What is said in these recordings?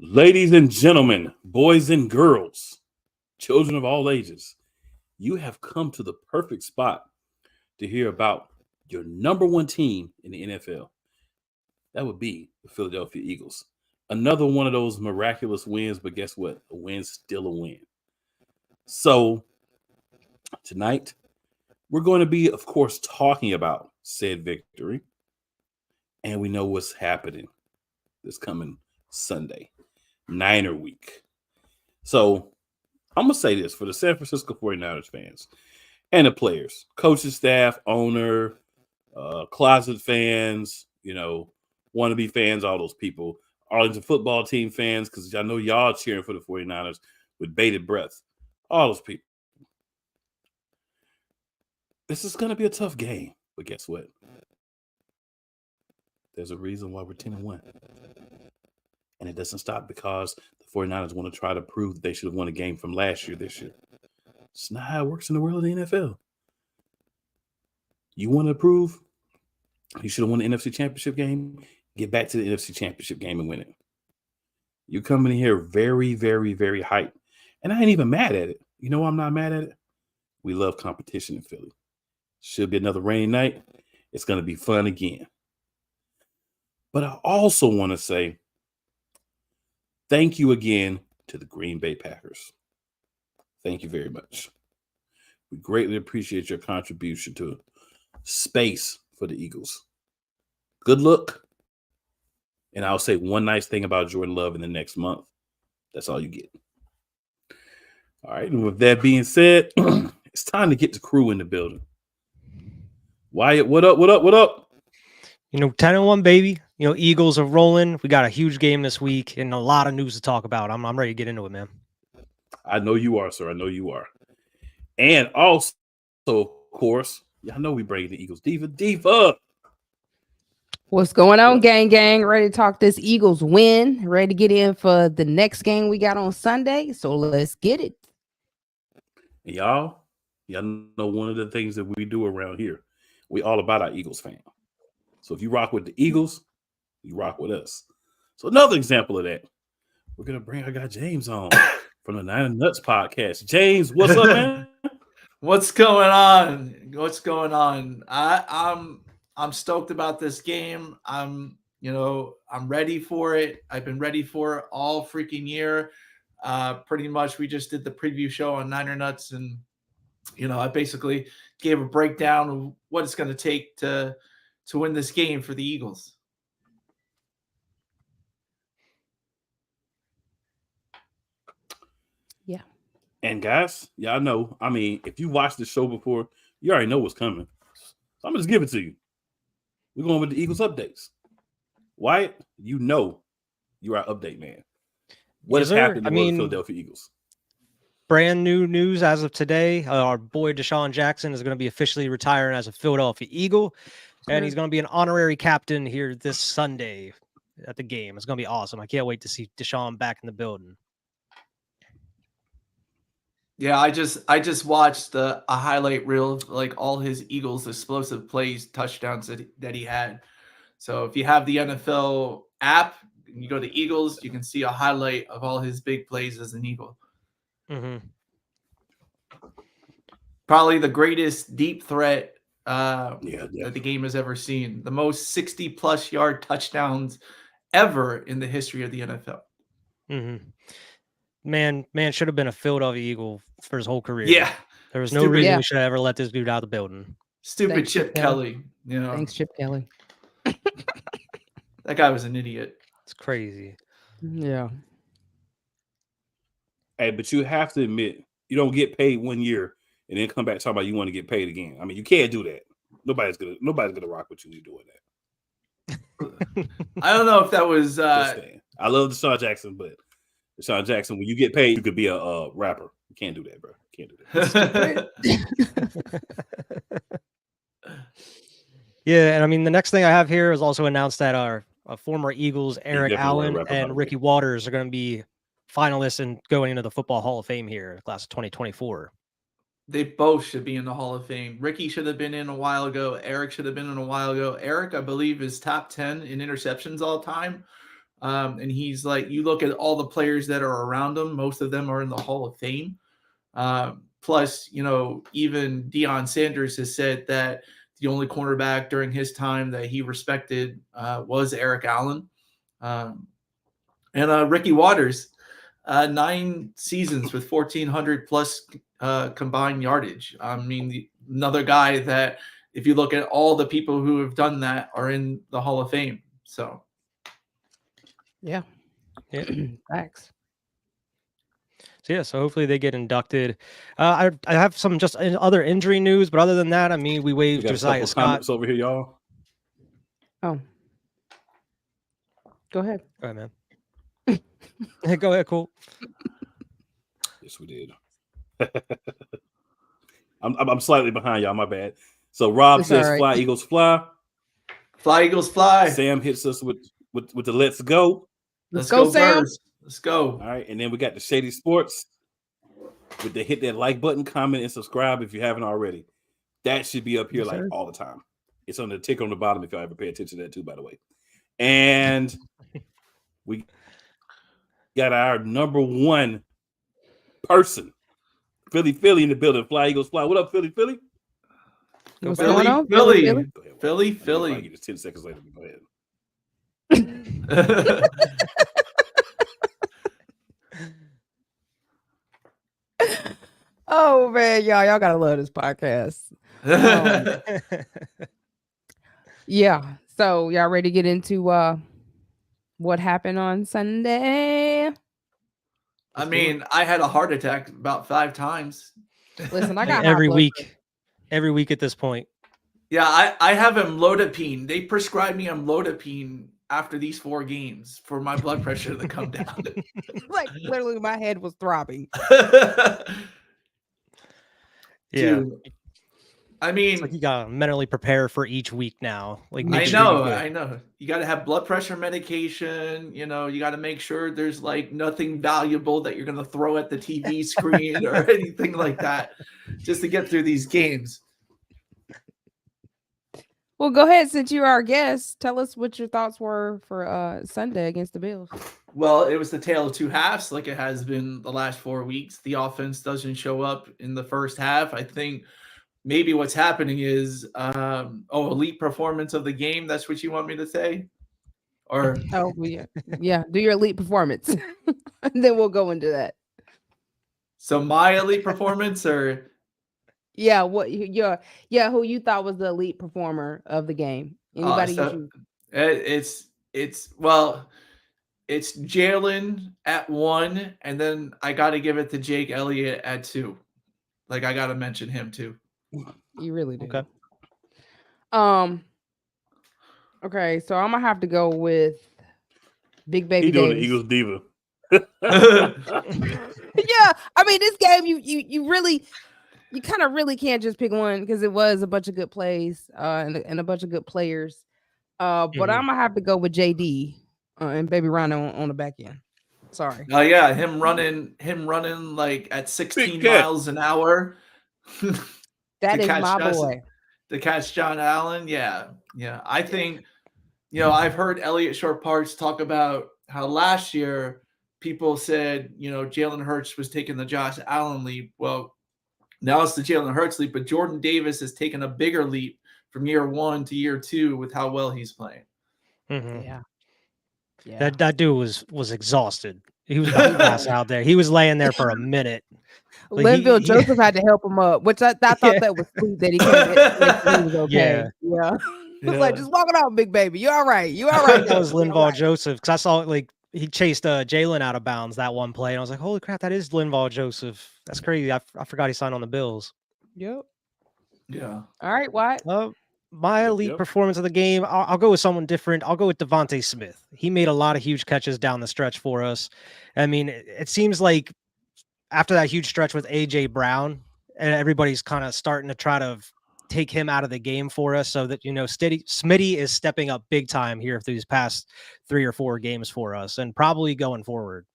Ladies and gentlemen, boys and girls, children of all ages, you have come to the perfect spot to hear about your number one team in the NFL. That would be the Philadelphia Eagles. Another one of those miraculous wins, but guess what? A win's still a win. So, tonight, we're going to be, of course, talking about said victory. And we know what's happening this coming Sunday, Niner week. So, I'm going to say this for the San Francisco 49ers fans and the players, coaching staff, owner, closet fans, wannabe fans, all those people, Arlington football team fans, because I know y'all cheering for the 49ers with bated breath. All those people. This is going to be a tough game, but guess what? There's a reason why we're 10-1. And it doesn't stop because the 49ers want to try to prove that they should have won a game from last year this year. It's not how it works in the world of the NFL. You want to prove you should have won the NFC Championship game, get back to the NFC Championship game and win it. You're coming in here very, very, very hyped. And I ain't even mad at it. You know why I'm not mad at it? We love competition in Philly. Should be another rainy night. It's going to be fun again. But I also want to say thank you again to the Green Bay Packers. Thank you very much. We greatly appreciate your contribution to space for the Eagles. Good luck. And I'll say one nice thing about Jordan Love in the next month. That's all you get. All right. And with that being said, it's time to get the crew in the building. Wyatt, what up? 10-1, baby. Eagles are rolling. We got a huge game this week and a lot of news to talk about. I'm ready to get into it, man. I know you are, sir. I know you are. And also, of course, y'all know we bring the Eagles diva. What's going on, gang? Ready to talk this Eagles win. Ready to get in for the next game we got on Sunday. So let's get it. And y'all know one of the things that we do around here. We all about our Eagles fan. So if you rock with the Eagles, you rock with us. So another example of that, we're going to bring our guy James on from the Nine Nuts podcast. James, what's up, man? What's going on? I'm stoked about this game. I'm ready for it. I've been ready for it all freaking year. Pretty much we just did the preview show on Niner Nuts, and I basically gave a breakdown of what it's going to take to win this game for the Eagles. Yeah. And guys, y'all know, if you watched the show before, you already know what's coming. So I'm going to just give it to you. We're going with the Eagles updates. Wyatt, you are our update man. What has happened to the Philadelphia Eagles? Brand new news as of today. Our boy Deshaun Jackson is going to be officially retiring as a Philadelphia Eagle, and he's going to be an honorary captain here this Sunday at the game. It's going to be awesome. I can't wait to see Deshaun back in the building. Yeah, I just watched a highlight reel of like all his Eagles explosive plays, touchdowns that he had. So if you have the NFL app and you go to Eagles, you can see a highlight of all his big plays as an Eagle. Mm-hmm. Probably the greatest deep threat that the game has ever seen. The most 60-plus yard touchdowns ever in the history of the NFL. Mm-hmm. Man should have been a Philadelphia Eagle for his whole career. Yeah. There was no reason we should have ever let this dude out of the building. Stupid Chip Kelly. Thanks, Chip Kelly. That guy was an idiot. It's crazy. Yeah. Hey, but you have to admit, you don't get paid 1 year and then come back talking about you want to get paid again. You can't do that. Nobody's gonna rock with you doing that. I don't know if that was. I love Deshaun Jackson, but Deshaun Jackson, when you get paid, you could be a rapper. You can't do that, bro. You can't do that. Yeah, and the next thing I have here is also announced that our former Eagles, Eric Allen and Ricky Waters, are going to be finalists and going into the Football Hall of Fame here, class of 2024. They both should be in the Hall of Fame. Ricky should have been in a while ago. Eric should have been in a while ago. Eric, I believe, is top 10 in interceptions all time. And he's like, you look at all the players that are around him, most of them are in the Hall of Fame. Plus, even Deion Sanders has said that the only cornerback during his time that he respected was Eric Allen. And Ricky Waters, 9 seasons with 1,400 plus combined yardage. I mean, another guy that, if you look at all the people who have done that, are in the Hall of Fame. So, Yeah. Facts. So hopefully they get inducted. I have some just other injury news, but other than that, I mean, we We waived got a Josiah couple Scott. comments over here, y'all. Oh. Go ahead. Go ahead, man. Go ahead, cool. Yes, we did. I'm slightly behind y'all. My bad. So Rob It's says, all right. "Fly Eagles fly." fly Eagles fly. Sam hits us with the "Let's go." Let's go, Sam. Birds. Let's go. All right, and then we got the Shady Sports with the hit that like button, comment, and subscribe if you haven't already. That should be up here Yes, like sir. all the time. It's on the ticker on the bottom if y'all ever pay attention to that too, by the way. And we got our number 1 person, Philly in the building. Fly Eagles fly. What up, Philly? What's Philly, going on? Philly. Philly? Go ahead. Philly, I Philly. get this 10 seconds later. Go ahead. Oh man, y'all gotta love this podcast. Yeah. So y'all ready to get into what happened on Sunday? I mean, I had a heart attack about 5 times. Listen, I got every high blood week, pressure. every week at this point. Yeah, I have amlodipine. They prescribed me amlodipine after these 4 games for my blood pressure to come down. Like literally, my head was throbbing. Yeah, Dude, I mean, it's like you gotta mentally prepare for each week now. Like, make I sure you know, get- I know. You got to have blood pressure medication. You got to make sure there's like nothing valuable that you're going to throw at the TV screen or anything like that, just to get through these games. Well, go ahead, since you're our guest. Tell us what your thoughts were for Sunday against the Bills. Well, it was the tale of 2 halves, like it has been the last 4 weeks. The offense doesn't show up in the first half. I think maybe what's happening is, elite performance of the game. That's what you want me to say? Or Oh yeah. Do your elite performance, and then we'll go into that. so my elite performance, or Yeah, who you thought was the elite performer of the game? Anybody? so it's Jalen at 1, and then I got to give it to Jake Elliott at 2. Like, I got to mention him too. You really do. Okay. Okay, so I'm gonna have to go with Big Baby He doing the Davis. Eagles diva. Yeah, I mean this game, you kind of really can't just pick one because it was a bunch of good plays and a bunch of good players. But Mhm. I'm gonna have to go with JD and Baby Rhino on the back end. Sorry. Oh yeah, him running like at 16 cat. miles an hour. That to is catch my Justin- boy. To catch John Allen. Yeah. I think, I've heard Elliot Short Parts talk about how last year people said, Jalen Hurts was taking the Josh Allen leap. Well, now it's the Jalen Hurts leap, but Jordan Davis has taken a bigger leap from year 1 to year 2 with how well he's playing. Mhm. Yeah. That dude was exhausted. He was about to pass out there. He was laying there for a minute. Like, Linville he- Joseph had to help him up, which I thought Yeah. that was sweet that he came in and make sure he was okay. Yeah. He was like, Yeah. just walk it out, big baby. You all right. You all right. That was Joseph. You all Linval right." Joseph, because I saw like he chased Jalen out of bounds that one play, and I was like, "Holy crap, that is Linval Joseph! That's crazy." I forgot he signed on the Bills. Yep. Yeah. All right, Wyatt. My Yep, elite yep. performance of the game, I'll go with someone different. I'll go with Devontae Smith. He made a lot of huge catches down the stretch for us. I mean, it seems like after that huge stretch with AJ Brown, and everybody's kind of starting to try to take him out of the game for us, so that Smitty is stepping up big time here through these past 3 or 4 games for us, and probably going forward.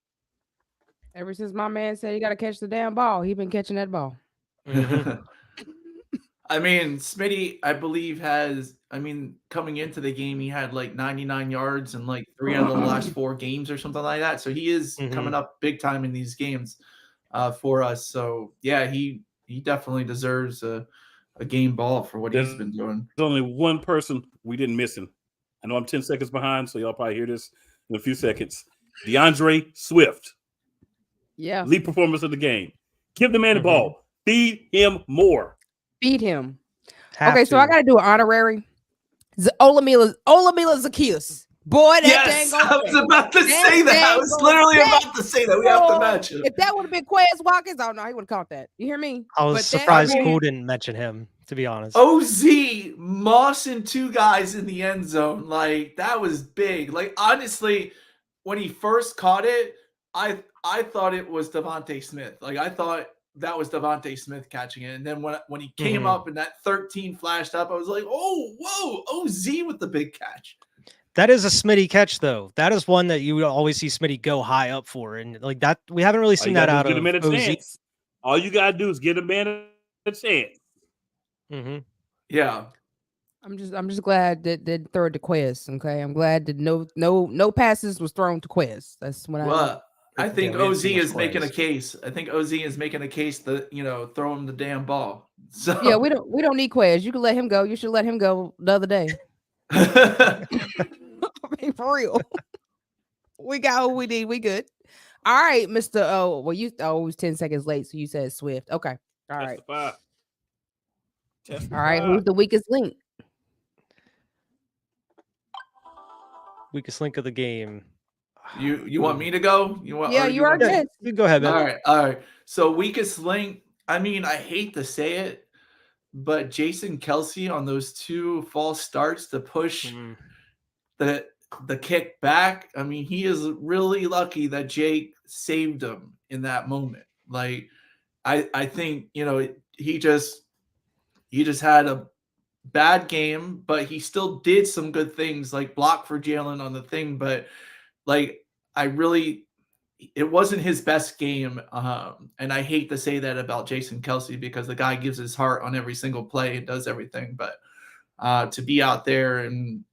Ever since my man said he got to catch the damn ball, he been catching that ball. Mhm. I mean, Smitty, I believe coming into the game, he had like 99 yards in like 3 out of the last 4 games or something like that. So he is coming up big time in these games for us. So yeah, he definitely deserves a game ball for what he's been doing. There's only one person we didn't miss him. I know I'm 10 seconds behind, so y'all probably hear this in a few seconds. DeAndre Swift. Yeah. Lead performance of the game. Give the man the ball. Feed him more. Feed him. Okay, so I got to do an honorary. Olamila Zacchaeus. Boy, that yes, dang I was about to say that. I was literally about to say that. We have to match him. If that would have been Quez Watkins, oh no, he would have caught that. You hear me? I was surprised Cole didn't mention him, to be honest. OZ mossing 2 guys in the end zone. Like, that was big. Like, honestly, when he first caught it, I thought it was Devontae Smith. Like, I thought that was Devontae Smith catching it. And then when he came up and that 13 flashed up, I was like, oh, whoa, OZ with the big catch. That is a Smitty catch, though. That is one that you always see Smitty go high up for. And like that, we haven't really seen that out of OZ. All you got to do is get a man a chance. Yeah. I'm just glad that they throw it to Quez. Okay. I'm glad that no passes was thrown to Quez. That's what I think OZ is making a case. I think OZ is making a case that, throw him the damn ball. So yeah, we don't need Quez. You can let him go. You should let him go the other day. I mean, for real. We got who we need. We good. All right, Mr. Oh, well, it was 10 seconds late, so you said Swift. Okay. All right. Testify. All right. Who's the weakest link? Weakest link of the game. You want me to go? You are good. You go ahead, man. All right. So weakest link. I mean, I hate to say it, but Jason Kelce on those 2 false starts to push the kick back. I mean, he is really lucky that Jake saved him in that moment. Like, I think he just had a bad game, but he still did some good things, like block for Jalen on the thing. But like, it wasn't his best game. And I hate to say that about Jason Kelce because the guy gives his heart on every single play and does everything. But to be out there and,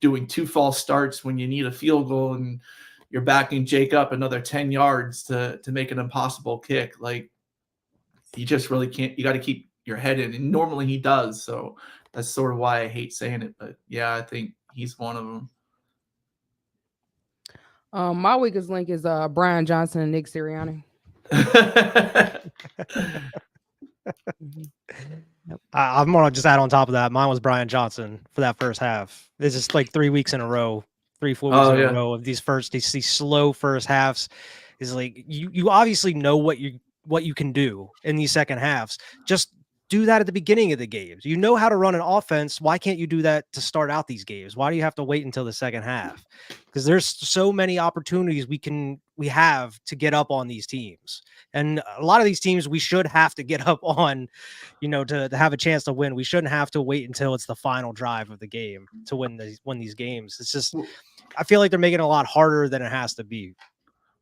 doing 2 false starts when you need a field goal and you're backing Jake up another 10 yards to make an impossible kick. Like, you just really can't, you got to keep your head in. And normally he does. So that's sort of why I hate saying it. But yeah, I think he's one of them. My weakest link is Brian Johnson and Nick Sirianni. I'm gonna just add on top of that. Mine was Brian Johnson for that first half. This is like 3 weeks in a row, 3-4 weeks in a row of these slow first halves. Is like you obviously know what you can do in these second halves. Just do that at the beginning of the games. You know how to run an offense. Why can't you do that to start out these games? Why do you have to wait until the second half? Because there's so many opportunities we have to get up on these teams. And a lot of these teams we should have to get up on, to have a chance to win. We shouldn't have to wait until it's the final drive of the game to win these games. It's just, I feel like they're making it a lot harder than it has to be.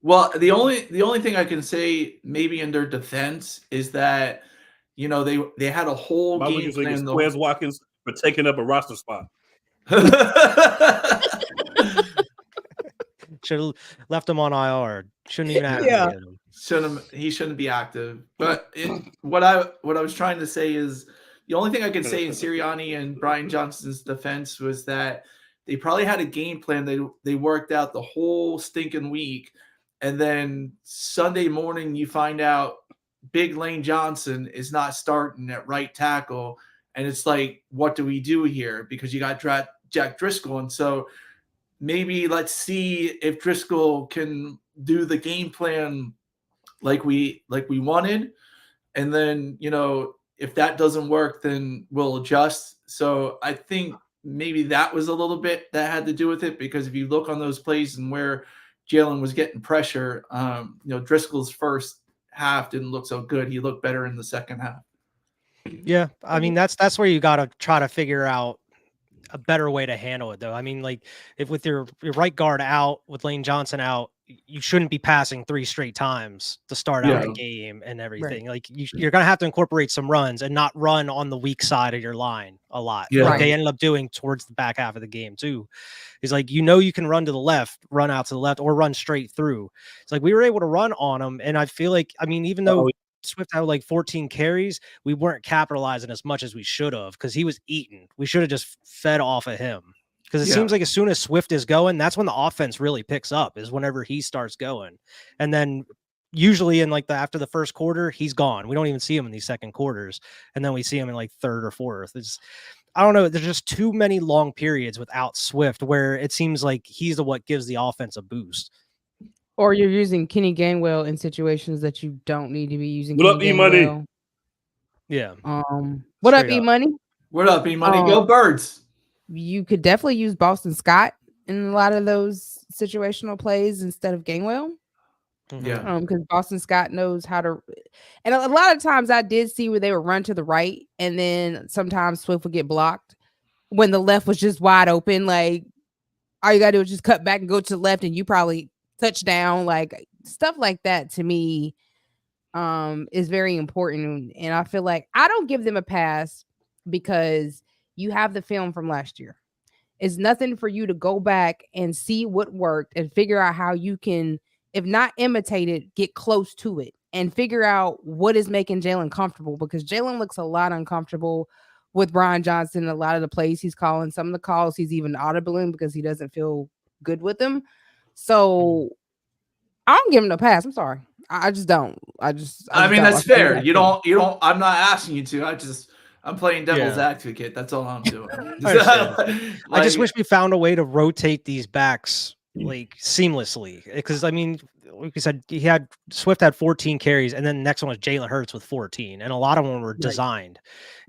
Well, the only thing I can say maybe in their defense is that, they had a whole game plan. Quez Watkins for taking up a roster spot. Should have left him on IR. Shouldn't even have. He shouldn't be active. But what I was trying to say is the only thing I can say in Sirianni and Brian Johnson's defense was that they probably had a game plan they worked out the whole stinking week, and then Sunday morning you find out Big Lane Johnson is not starting at right tackle, and it's like, what do we do here? Because you got Jack Driscoll, and so maybe let's see if Driscoll can do the game plan like we wanted, and then if that doesn't work, then we'll adjust. So I think maybe that was a little bit that had to do with it, because if you look on those plays and where Jalen was getting pressure, Driscoll's first half didn't look so good. He looked better in the second half. Yeah, I mean that's where you got to try to figure out a better way to handle it, though. I mean, like if with your right guard out, with Lane Johnson out, you shouldn't be passing 3 straight times to start out the game and everything. Like you're going to have to incorporate some runs and not run on the weak side of your line a lot. Yeah. Like they ended up doing towards the back half of the game too. It's like, you can run to the left, run out to the left, or run straight through. It's like we were able to run on them. And I feel like, I mean, even though Swift had like 14 carries, we weren't capitalizing as much as we should have because he was eating. We should have just fed off of him. Because it seems like as soon as Swift is going, that's when the offense really picks up, is whenever he starts going. And then usually in like after the first quarter, he's gone. We don't even see him in these second quarters. And then we see him in like third or fourth. I don't know. There's just too many long periods without Swift where it seems like he's what gives the offense a boost. Or you're using Kenny Gainwell in situations that you don't need to be using. What up, E-Money? Yeah. What up, E-Money? What up, E-Money? Go Birds. You could definitely use Boston Scott in a lot of those situational plays instead of Gainwell. Yeah. Because Boston Scott knows how to, and a lot of times I did see where they would run to the right, and then sometimes Swift would get blocked when the left was just wide open. Like all you gotta do is just cut back and go to the left, and you probably touchdown. Like stuff like that to me is very important, and I feel like I don't give them a pass because you have the film from last year. It's nothing for you to go back and see what worked and figure out how you can, if not imitate it, get close to it and figure out what is making Jalen comfortable, because Jalen looks a lot uncomfortable with Brian Johnson. A lot of the plays he's calling, some of the calls he's even audibling because he doesn't feel good with them. So I don't give him a pass. I'm sorry. I just don't. I mean, that's fair. You don't, I'm not asking you to. I'm playing devil's advocate. That's all I'm doing. I just wish we found a way to rotate these backs like seamlessly. Because I mean, like you said, Swift had 14 carries, and then the next one was Jalen Hurts with 14, and a lot of them were designed.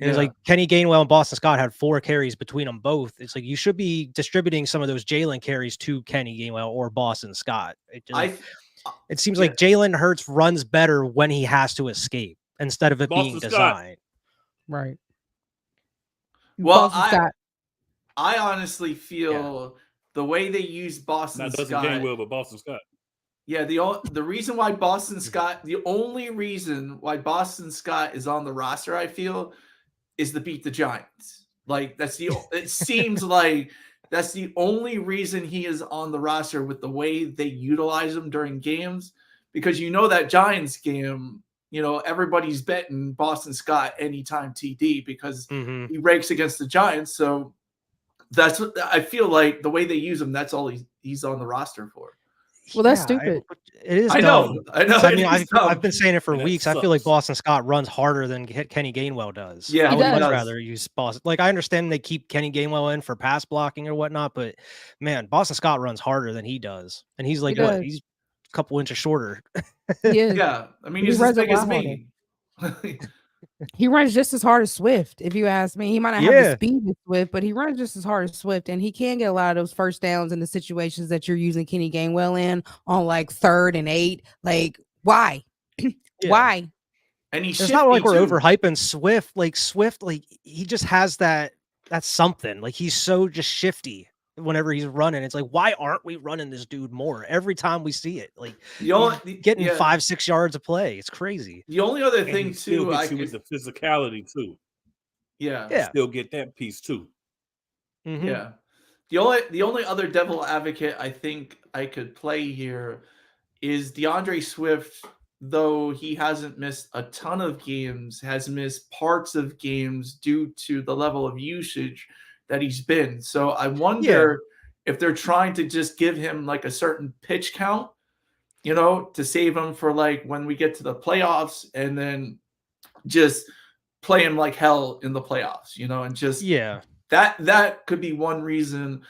And it was like Kenny Gainwell and Boston Scott had 4 carries between them both. It's like you should be distributing some of those Jalen carries to Kenny Gainwell or Boston Scott. It seems like Jalen Hurts runs better when he has to escape instead of it being designed. Right. Well, I honestly feel the way they use Boston Scott. Gainwell, but Boston Scott. Yeah, the reason why Boston Scott, the only reason why Boston Scott is on the roster, I feel, is to beat the Giants. Like it seems like that's the only reason he is on the roster with the way they utilize him during games, because that Giants game, everybody's betting Boston Scott anytime TD because he rakes against the Giants. So that's what I feel like the way they use him. That's all he's on the roster for. Well, that's stupid. It is. I know. I mean, I've been saying it for weeks. I feel like Boston Scott runs harder than Kenny Gainwell does. Yeah, I would much rather use Boston. Like I understand they keep Kenny Gainwell in for pass blocking or whatnot, but man, Boston Scott runs harder than he does, and he's like he's a couple inches shorter. Yeah, I mean, he's as big as me. He runs just as hard as Swift. If you ask me, he might not have the speed of Swift, but he runs just as hard as Swift, and he can get a lot of those first downs in the situations that you're using Kenny Gainwell in on like 3rd and 8. Like, why? Why? And it's not like we're overhyping Swift. Like Swift, like he just has that's something. Like he's so just shifty whenever he's running. It's like, why aren't we running this dude more every time we see it? Like getting 5-6 yards of play. It's crazy. The only other thing too, with the physicality too. Yeah. Still get that piece too. Mm-hmm. Yeah. The only other devil advocate I think I could play here is DeAndre Swift, though he hasn't missed a ton of games, has missed parts of games due to the level of usage that he's been. So I wonder if they're trying to just give him like a certain pitch count, to save him for like when we get to the playoffs, and then just play him like hell in the playoffs, and just that could be one reason,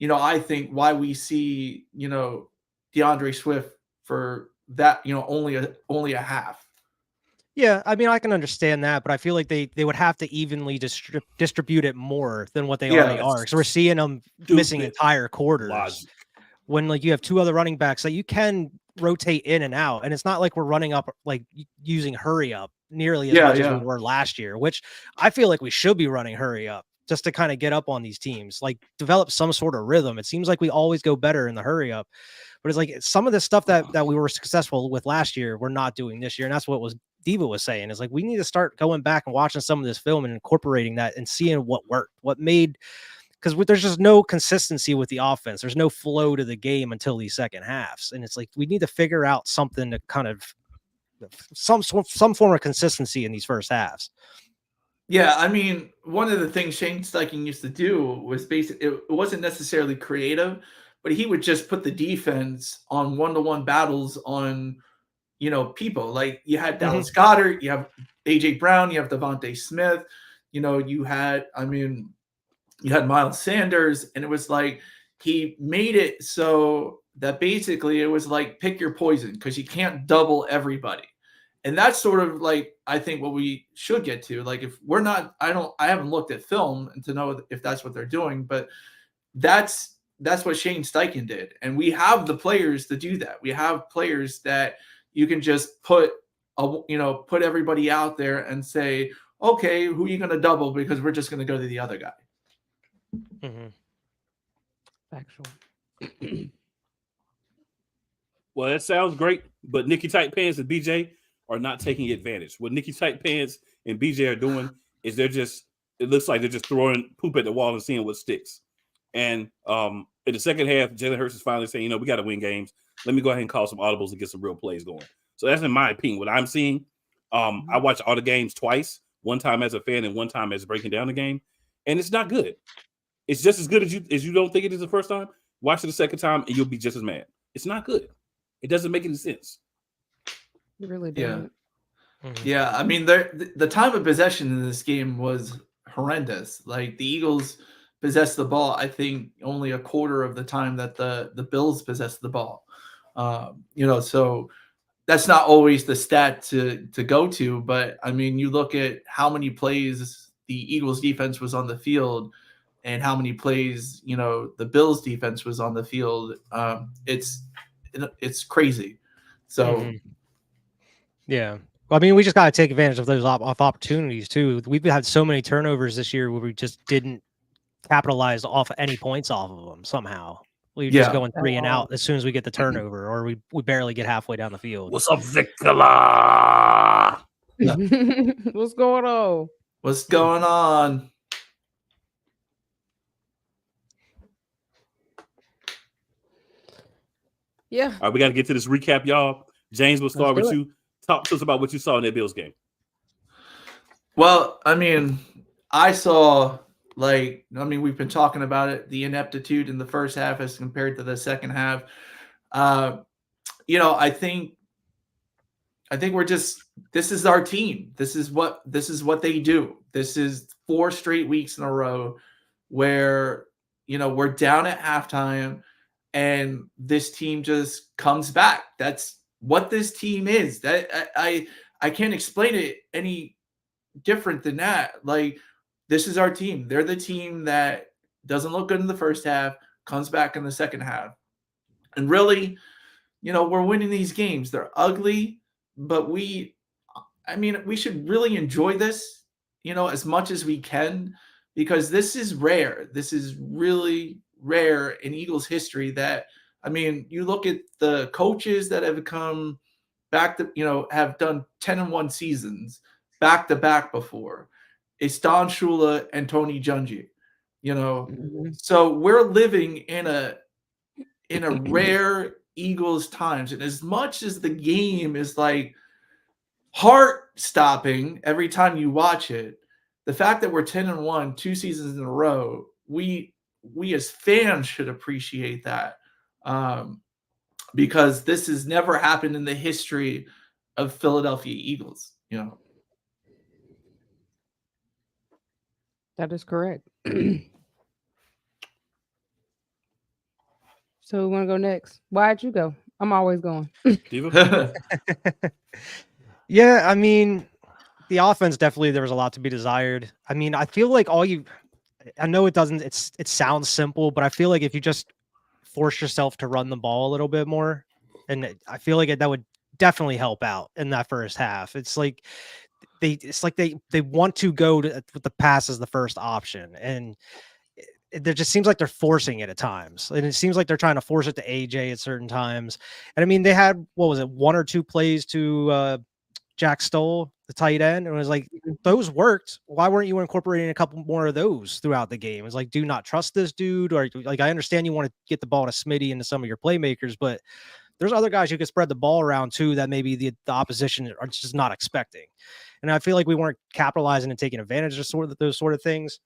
I think why we see, DeAndre Swift for that, only a half. Yeah, I mean, I can understand that, but I feel like they would have to evenly distribute it more than what they already are. So we're seeing them missing entire quarters. When like you have 2 other running backs that you can rotate in and out, and it's not like we're running up like using hurry up nearly as much as we were last year, which I feel like we should be running hurry up just to kind of get up on these teams, like develop some sort of rhythm. It seems like we always go better in the hurry up, but it's like some of the stuff that we were successful with last year, we're not doing this year. And that's what Diva was saying, is like, we need to start going back and watching some of this film and incorporating that and seeing what worked, because there's just no consistency with the offense. There's no flow to the game until these second halves. And it's like, we need to figure out something to kind of some form of consistency in these first halves. Yeah, I mean, one of the things Shane Steichen used to do was it wasn't necessarily creative, but he would just put the defense on one-to-one battles on, people. Like, you had Dallas Goedert, you have AJ Brown, you have Devontae Smith, you had Miles Sanders, and it was like he made it so that basically it was like pick your poison, because you can't double everybody. And that's sort of like, I think, what we should get to. Like, if we're not, I haven't looked at film to know if that's what they're doing, but that's what Shane Steichen did. And we have the players to do that. We have players that you can just put everybody out there and say, okay, who are you going to double? Because we're just going to go to the other guy. Mm-hmm. Factual. Well, that sounds great, but Nikki Tight Pants and BJ are not taking advantage. What Nikki Tight Pants and BJ are doing is it looks like they're just throwing poop at the wall and seeing what sticks. And in the second half, Jalen Hurts is finally saying, we got to win games. Let me go ahead and call some audibles and get some real plays going. So that's in my opinion what I'm seeing. I watched all the games twice, one time as a fan and one time as breaking down the game, and it's not good. It's just as good as you don't think it is the first time. Watch it the second time and you'll be just as mad. It's not good. It doesn't make any sense. You really do. Yeah. I mean, the time of possession in this game was horrendous. Like, the Eagles possessed the ball, I think, only a quarter of the time that the Bills possessed the ball. So that's not always the stat to go to. But I mean, you look at how many plays the Eagles defense was on the field and how many plays, the Bills defense was on the field. It's crazy. So, yeah. Well, I mean, we just got to take advantage of those opportunities too. We've had so many turnovers this year where we just didn't capitalize off any points off of them somehow. We're just going 3 and out as soon as we get the turnover, or we barely get halfway down the field. What's up, Vicola? What's going on? What's going on? Yeah. All right, we got to get to this recap, y'all. James, we'll start with you. Talk to us about what you saw in that Bills game. Well, I mean, we've been talking about it, the ineptitude in the first half as compared to the second half. I think this is our team. This is what they do. This is 4 straight weeks in a row where, we're down at halftime and this team just comes back. That's what this team is. That I can't explain it any different than that. Like, this is our team. They're the team that doesn't look good in the first half, comes back in the second half. And really, we're winning these games. They're ugly, but we should really enjoy this, as much as we can, because this is rare. This is really rare in Eagles history that, you look at the coaches that have come back to, have done 10-1 seasons back to back before. It's Don Shula and Tony Dungy, So we're living in a rare Eagles times. And as much as the game is like heart stopping every time you watch it, the fact that we're 10-1 2 seasons in a row, we as fans should appreciate that, because this has never happened in the history of Philadelphia Eagles. That is correct. So we want to go next. Why'd you go? I'm always going. Yeah, I mean, the offense definitely, there was a lot to be desired. I mean, I feel like I know it doesn't, it sounds simple, but I feel like if you just force yourself to run the ball a little bit more, and I feel like that would definitely help out in that first half. It's like it's like they want to go with the pass as the first option, and there just seems like they're forcing it at times, and it seems like they're trying to force it to AJ at certain times. And I mean, they had, what was it, 1 or 2 plays to Jack Stoll, the tight end, and it was like, those worked. Why weren't you incorporating a couple more of those throughout the game? It's like, do not trust this dude, or like, I understand you want to get the ball to Smitty and to some of your playmakers, but there's other guys who can spread the ball around too that maybe the opposition are just not expecting. And I feel like we weren't capitalizing and taking advantage of those sort of things.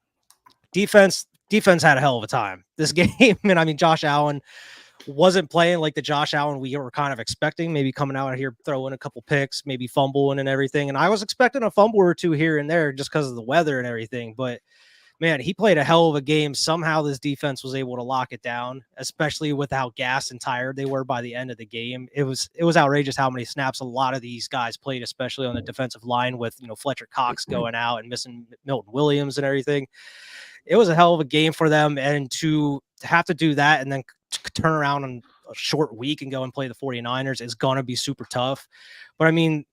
Defense had a hell of a time this game. And I mean, Josh Allen wasn't playing like the Josh Allen we were kind of expecting, maybe coming out here, throwing a couple picks, maybe fumbling and everything. And I was expecting a fumble or 2 here and there just because of the weather and everything. But man, he played a hell of a game. Somehow this defense was able to lock it down, especially with how gassed and tired they were by the end of the game. It was outrageous how many snaps a lot of these guys played, especially on the defensive line with, Fletcher Cox going out and missing Milton Williams and everything. It was a hell of a game for them. And to have to do that and then turn around in a short week and go and play the 49ers is going to be super tough. But I mean,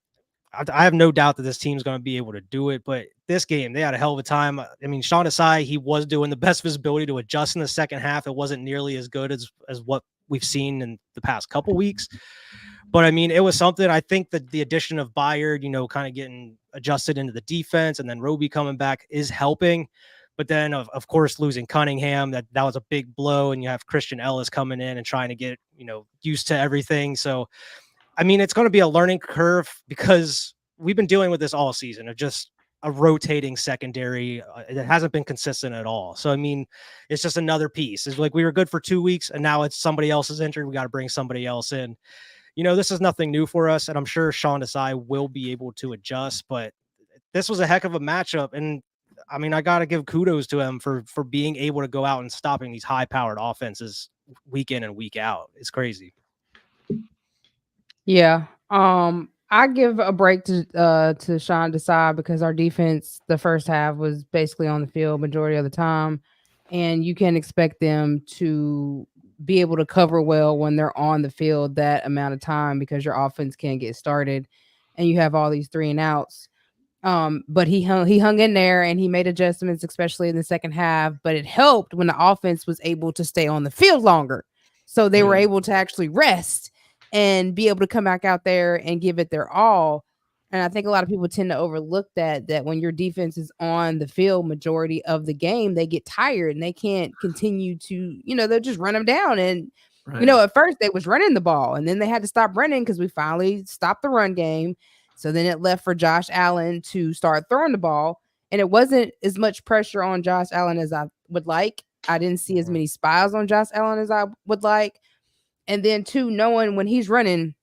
I have no doubt that this team's going to be able to do it. But this game, they had a hell of a time. I mean, Sean Desai, he was doing the best visibility to adjust in the second half. It wasn't nearly as good as what we've seen in the past couple weeks. But I mean, it was something. I think that the addition of Byard, kind of getting adjusted into the defense, and then Roby coming back is helping. But then, of course, losing Cunningham, that was a big blow. And you have Christian Ellis coming in and trying to get, used to everything. So, I mean, it's going to be a learning curve because we've been dealing with this all season of just a rotating secondary that hasn't been consistent at all. So, I mean, it's just another piece. It's like we were good for 2 weeks and now it's somebody else's injury. We got to bring somebody else in. This is nothing new for us. And I'm sure Sean Desai will be able to adjust, but this was a heck of a matchup. And I mean, I got to give kudos to him for being able to go out and stopping these high powered offenses week in and week out. It's crazy. Yeah. I give a break to Sean Desai because our defense, the first half, was basically on the field majority of the time. And you can expect them to be able to cover well when they're on the field that amount of time because your offense can't get started and you have all these 3 and outs. But he hung in there and he made adjustments, especially in the second half. But it helped when the offense was able to stay on the field longer. So they were able to actually rest and be able to come back out there and give it their all. And I think a lot of people tend to overlook that when your defense is on the field majority of the game, they get tired and they can't continue to, they'll just run them down. And, at first they was running the ball and then they had to stop running because we finally stopped the run game. So then it left for Josh Allen to start throwing the ball. And it wasn't as much pressure on Josh Allen as I would like. I didn't see as many spies on Josh Allen as I would like. And then too, knowing when he's running,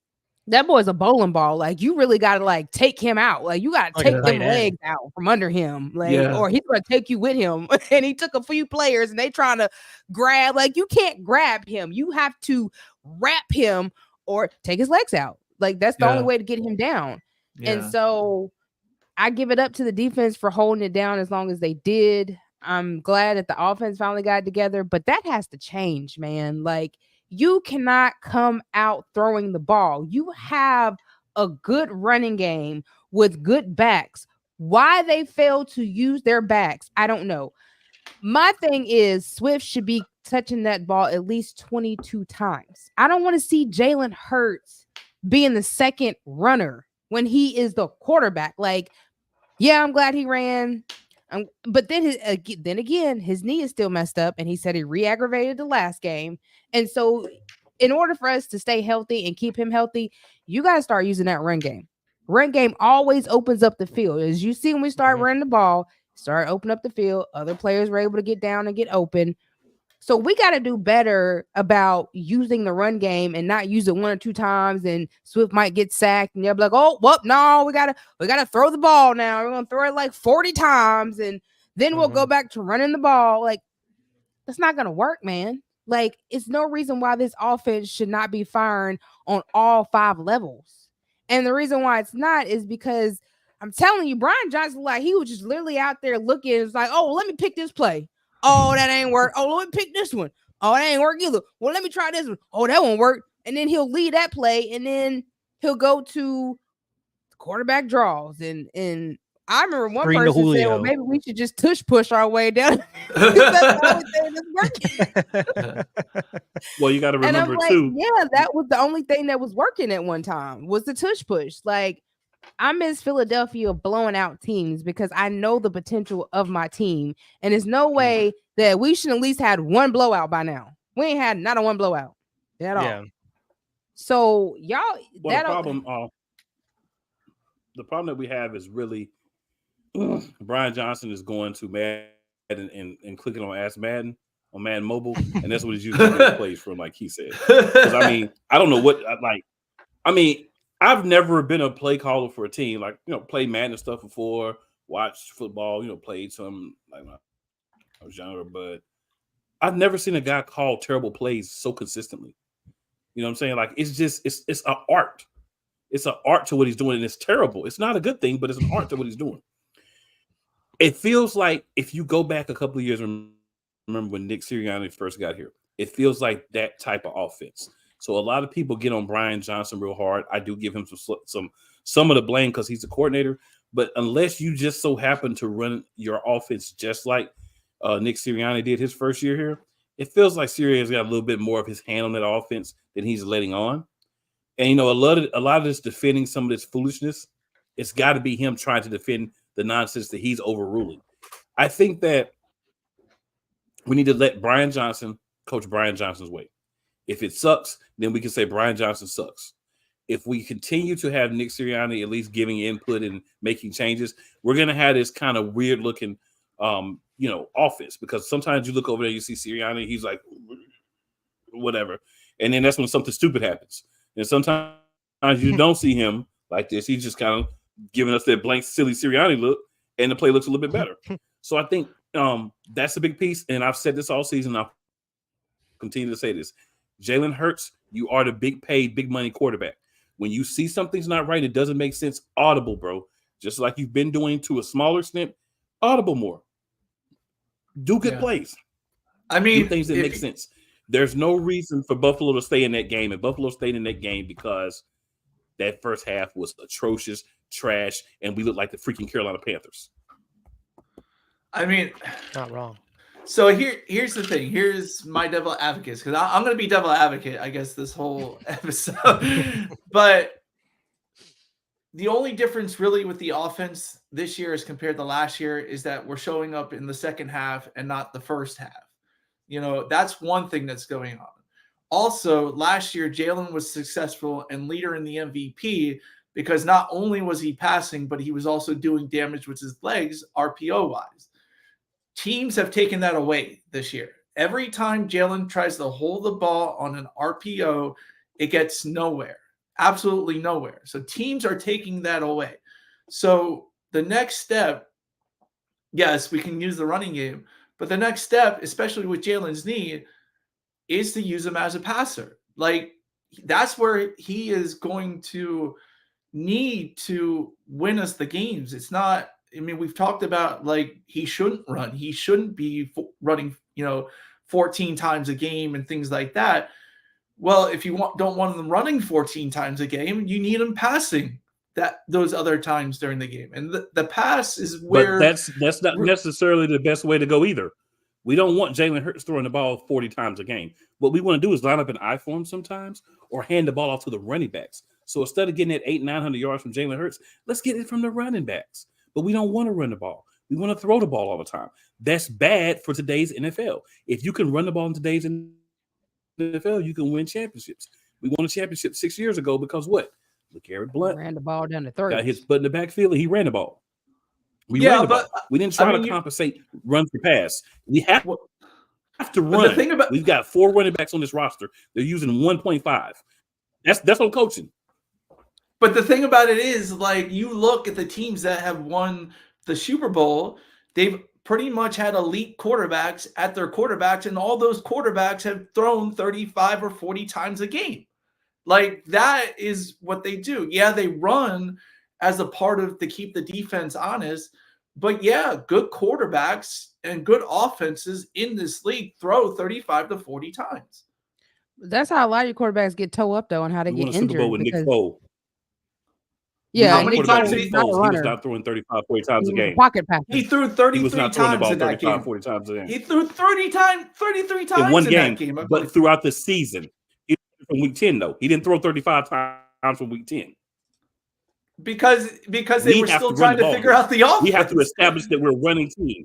that boy's a bowling ball. Like you really got to take him out. Like you got to take them legs out from under him. Or he's going to take you with him. And he took a few players and they trying to grab, you can't grab him. You have to wrap him or take his legs out. That's the only way to get him down. Yeah. And so I give it up to the defense for holding it down as long as they did. I'm glad that the offense finally got together, but that has to change, man. You cannot come out throwing the ball. You have a good running game with good backs. Why they fail to use their backs, I don't know. My thing is Swift should be touching that ball at least 22 times. I don't want to see Jalen Hurts being the second runner when he is the quarterback. I'm glad he ran. But then again, his knee is still messed up, and he said he re-aggravated the last game. And so in order for us to stay healthy and keep him healthy, you got to start using that run game. Run game always opens up the field. As you see when we start running the ball, start opening up the field. Other players were able to get down and get open. So we got to do better about using the run game and not use it 1 or 2 times. And Swift might get sacked and they'll be like, oh, well, no, we gotta throw the ball now. We're going to throw it 40 times. And then we'll go back to running the ball. That's not going to work, man. It's no reason why this offense should not be firing on all 5 levels. And the reason why it's not is because I'm telling you, Brian Johnson, he was just literally out there looking. It's oh, let me pick this play. Oh, that ain't work. Oh, let me pick this one. Oh, that ain't work either. Well, let me try this one. Oh, that won't work. And then he'll lead that play, and then he'll go to quarterback draws, and I remember one Screen to person said, "Well, Julio. maybe we should just tush push our way down." Because that's the only thing that's working. Well, you got to And I'm remember like, too. yeah, that was the only thing that was working at one time was the tush push. Like, I miss Philadelphia blowing out teams because I know the potential of my team, and there's no way that we should at least had one blowout by now. We ain't had not a one blowout at all. Yeah. So y'all, Well, the problem that we have is really Brian Johnson is going to Madden and clicking on Ask Madden on Madden Mobile, and that's what he's usually getting plays from, like he said. Because I mean, I don't know what like. I mean, I've never been a play caller for a team, like, you know, played Madden and stuff before, watched football, you know, played some like when I was younger, but I've never seen a guy call terrible plays so consistently. You know what I'm saying? Like, it's just it's an art. It's an art to what he's doing, and it's terrible. It's not a good thing, but it's an art to what he's doing. It feels like if you go back a couple of years, remember when Nick Sirianni first got here, it feels like that type of offense. So a lot of people get on Brian Johnson real hard. I do give him some of the blame because he's the coordinator. But unless you just so happen to run your offense just like Nick Sirianni did his first year here, it feels like Sirianni's got a little bit more of his hand on that offense than he's letting on. And, you know, a lot of this defending some of this foolishness, it's got to be him trying to defend the nonsense that he's overruling. I think that we need to let Brian Johnson coach Brian Johnson's way. If it sucks, then we can say Brian Johnson sucks. If we continue to have Nick Sirianni at least giving input and making changes, we're going to have this kind of weird looking, you know, offense, because sometimes you look over there, you see Sirianni, he's like, whatever. And then that's when something stupid happens. And sometimes you don't see him like this. He's just kind of giving us that blank, silly Sirianni look, and the play looks a little bit better. So I think that's a big piece. And I've said this all season. I'll continue to say this. Jalen Hurts, you are the big paid, big money quarterback. When you see something's not right, it doesn't make sense, audible, bro. Just like you've been doing to a smaller extent, audible more. Do good plays. I mean, do things that make sense. There's no reason for Buffalo to stay in that game, and Buffalo stayed in that game because that first half was atrocious, trash, and we looked like the freaking Carolina Panthers. I mean, not wrong. So here's the thing. Here's my devil advocate, because I'm going to be devil advocate, I guess, this whole episode. But the only difference really with the offense this year as compared to last year is that we're showing up in the second half and not the first half. You know, that's one thing that's going on. Also, last year, Jalen was successful and leader in the MVP because not only was he passing, but he was also doing damage with his legs, RPO-wise. Teams have taken that away this year. Every time Jalen tries to hold the ball on an RPO, it gets nowhere, absolutely nowhere. So teams are taking that away. So the next step, yes, we can use the running game, but the next step, especially with Jalen's knee, is to use him as a passer. Like, that's where he is going to need to win us the games. It's not, I mean, we've talked about, like, he shouldn't run. He shouldn't be running, 14 times a game and things like that. Well, if you don't want them running 14 times a game, you need them passing those other times during the game. And the pass is where... But that's not necessarily the best way to go either. We don't want Jalen Hurts throwing the ball 40 times a game. What we want to do is line up an I form sometimes or hand the ball off to the running backs. So instead of getting that 800-900 yards from Jalen Hurts, let's get it from the running backs. But we don't want to run the ball. We want to throw the ball all the time. That's bad for today's NFL. If you can run the ball in today's NFL, you can win championships. We won a championship 6 years ago because what? Look, Eric Blunt ran the ball down the third. Got his butt in the backfield and he ran the ball. We ran the ball. We didn't try to compensate run for pass. We have to run. We've got 4 running backs on this roster. They're using 1.5. That's on coaching. But the thing about it is, like, you look at the teams that have won the Super Bowl, they've pretty much had elite quarterbacks at their quarterbacks, and all those quarterbacks have thrown 35 or 40 times a game. Like, that is what they do. Yeah, they run as a part of to keep the defense honest, but yeah, good quarterbacks and good offenses in this league throw 35 to 40 times. That's how a lot of your quarterbacks get toe up, though, and how they get injured. Super Bowl with Nick Foles. Yeah, How and many he's times not- he he's not a He was runner. not throwing 35, 40 times a game. Pocket passer. He threw He was 33 not throwing the times ball in that 35, game. 40 times a game. He threw 33 times In one in game, that game. I but believe. throughout the season. From week 10, though. He didn't throw 35 times from week 10. Because We they were have still to run trying the to ball figure more. out the offense. We have to establish that we're a running team.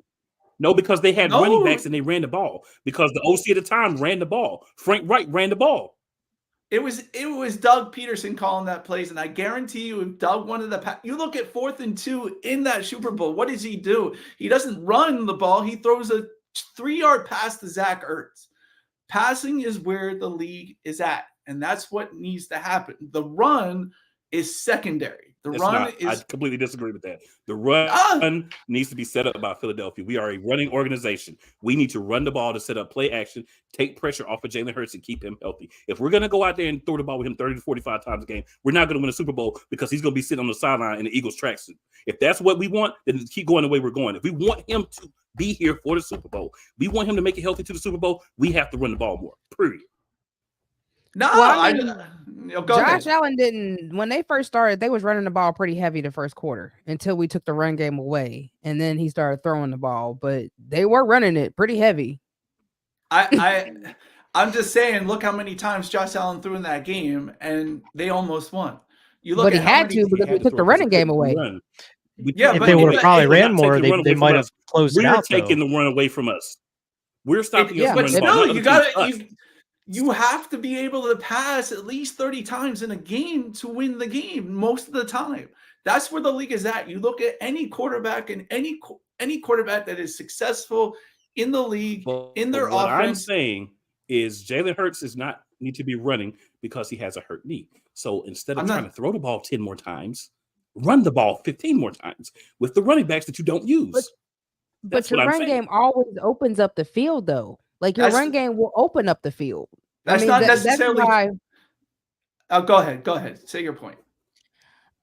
No, because they had running backs and they ran the ball. Because the OC at the time ran the ball. Frank Wright ran the ball. It was Doug Peterson calling that plays, and I guarantee you, if Doug wanted to you look at 4th and 2 in that Super Bowl. What does he do? He doesn't run the ball. He throws a 3-yard pass to Zach Ertz. Passing is where the league is at, and that's what needs to happen. The run is secondary. The It's run not. I is completely disagree with that. The run needs to be set up by Philadelphia. We are a running organization. We need to run the ball to set up play action, take pressure off of Jalen Hurts, and keep him healthy. If we're going to go out there and throw the ball with him 30 to 45 times a game, we're not going to win a Super Bowl because he's going to be sitting on the sideline in the Eagles tracksuit. If that's what we want, then keep going the way we're going. If we want him to be here for the Super Bowl, we want him to make it healthy to the Super Bowl, we have to run the ball more. Period. no. Well, I Go ahead. Josh Allen didn't, when they first started, they was running the ball pretty heavy the first quarter until we took the run game away. And then he started throwing the ball, but they were running it pretty heavy. I'm just saying, look how many times Josh Allen threw in that game, and they almost won. You look But he at how had many, to because we took the running game away. Yeah, If but they would have probably we're not ran more, taking the run they away from might us. have closed it We're out. taking Though. the run away from us. We're stopping Yeah, us but from running the ball. no, Not you other got teams, us. you have to be able to pass at least 30 times in a game to win the game most of the time. That's where the league is at. You look at any quarterback and any quarterback that is successful in the league, in their what I'm offense. saying is Jalen Hurts does not need to be running because he has a hurt knee. So instead of trying to throw the ball 10 more times, run the ball 15 more times with the running backs that you don't use. But your run game always opens up the field, though. Like your run game will open up the field. That's not necessarily. That's why, go ahead. Say your point.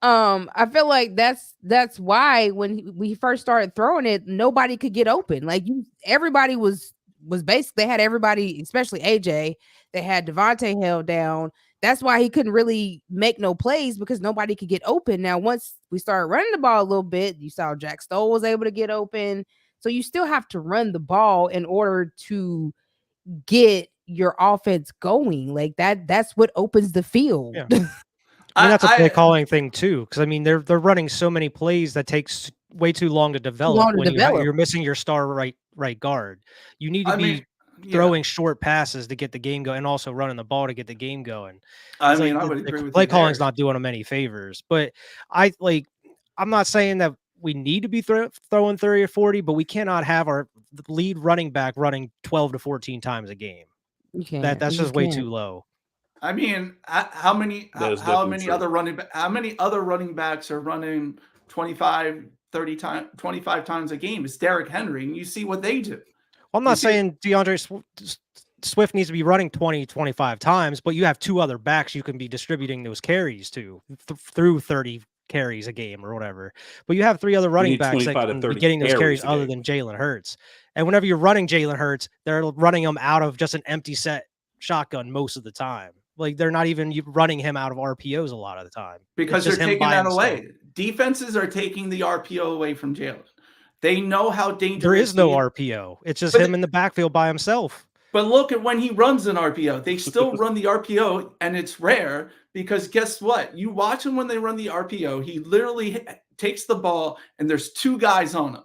I feel like that's why when we first started throwing it, nobody could get open. Like everybody was basically, they had everybody, especially AJ. They had Devontae held down. That's why he couldn't really make no plays because nobody could get open. Now, once we started running the ball a little bit, you saw Jack Stoll was able to get open. So you still have to run the ball in order to get your offense going. Like that's what opens the field. Yeah. I mean, that's a play calling thing too, because I mean they're running so many plays that takes way too long to develop. You're missing your star right guard. You need to be throwing short passes to get the game going, and also running the ball to get the game going. I mean, I would agree with play you calling's there. not doing them any favors, but I'm not saying that we need to be throwing 30 or 40, but we cannot have our lead running back running 12 to 14 times a game. That's just way too low. I mean, how many other running backs are running 25 times a game? It's Derrick Henry, and you see what they do. Well, I'm not saying DeAndre Swift needs to be running 20, 25 times, but you have two other backs you can be distributing those carries to through 30 carries a game or whatever. But you have three other running backs that can be getting those carries other than Jalen Hurts. And whenever you're running Jalen Hurts, they're running him out of just an empty set shotgun most of the time. Like they're not even running him out of RPOs a lot of the time. Because they're taking that away. Defenses are taking the RPO away from Jalen. They know how dangerous there is no RPO. It's just him in the backfield by himself. But look at when he runs an RPO. They still run the RPO, and it's rare because guess what? You watch him when they run the RPO. He literally takes the ball, and there's two guys on him.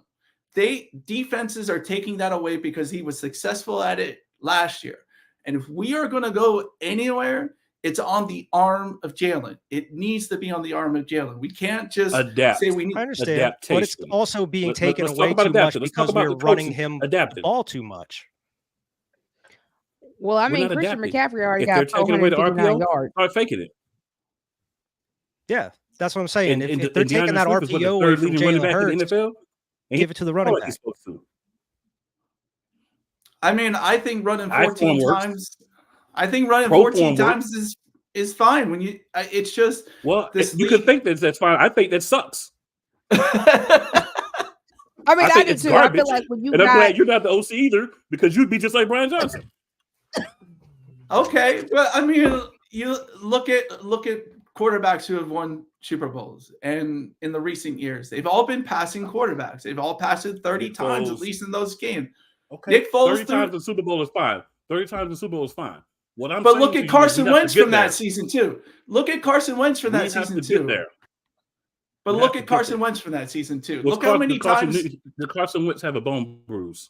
Defenses are taking that away because he was successful at it last year. And if we are going to go anywhere, it's on the arm of Jalen. It needs to be on the arm of Jalen. We can't just say we need. I understand, but it's also being taken away too much because we're running him the ball too much. Well, I mean, Christian McCaffrey already got 459 yards. Start faking it. Yeah, that's what I'm saying. If they're taking that RPO away from Jalen Hurts, give it to the running back. I mean, I think running 14 times. I think running 14 times is fine. When you, it's just you can think that's fine. I think that sucks. I mean, I do too. I feel like when I'm glad you're not the OC either because you'd be just like Brian Johnson. Okay, but I mean, you look at quarterbacks who have won Super Bowls, and in the recent years, they've all been passing quarterbacks. They've all passed it 30 Nick times at Foles. least in those games. Okay. Nick Foles 30 times the Super Bowl is fine. 30 times the Super Bowl is fine. What I'm but saying look to at you Carson is we have to Wentz get from that there. season too. Look at Carson Wentz from We that have season to get too. there. But We look have at to get Carson there. Wentz from that season too. Was Look how many Carson, times. Did Carson Wentz have a bone bruise?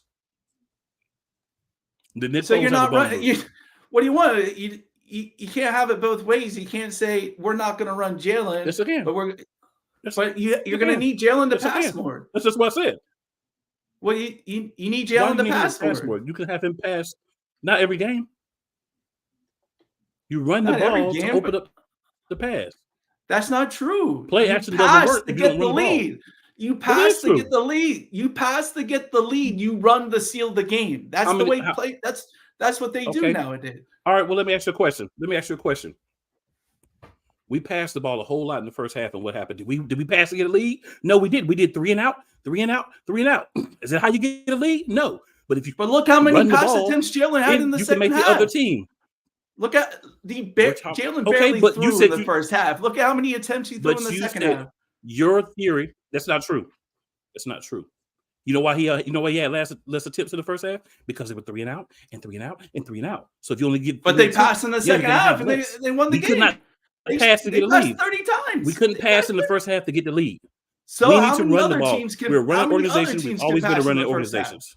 Did Nick So Foles you're have not a bone running. bruise? What do you want? You can't have it both ways. You can't say we're not going to run Jalen, Yes, I can. but Yes, you're you going to can. need Jalen to Yes, I pass can. more. That's just what I said. Well, you need Why Jalen do to you need him pass more. You can have him pass not every game. You run the Not every ball game, to open up the pass. That's not true. Play You action doesn't pass work to if you don't get the run the ball. lead. You That pass is to true. get the lead. You pass to get the lead. You run to seal the game. That's How the many- way how- play. That's what they do Okay. nowadays. All right, well, let me ask you a question. We passed the ball a whole lot in the first half, and what happened? Did we pass to get a lead? No, we did. We did 3 and out. Is that how you get a lead? No. But if you But look how many run the pass ball, attempts Jalen had in the you can second make half. the other team. Look at the We're talking- Jalen okay, barely but threw you said in the first half. Look at how many attempts he threw But in the you second said half. your theory. That's not true. That's not true. You know why he had less attempts in the first half? Because they were 3 and out and 3 and out and 3 and out. So if you only get But 3 they passed in the yeah, you're second gonna half have and less. they won the We game. could not pass to They get a passed lead. 30 times. We couldn't They pass passed in the first half to get the lead. So We how need to many run other the ball. teams can? We're a how running many other organization. teams We've can always been pass a in running the first half? organization.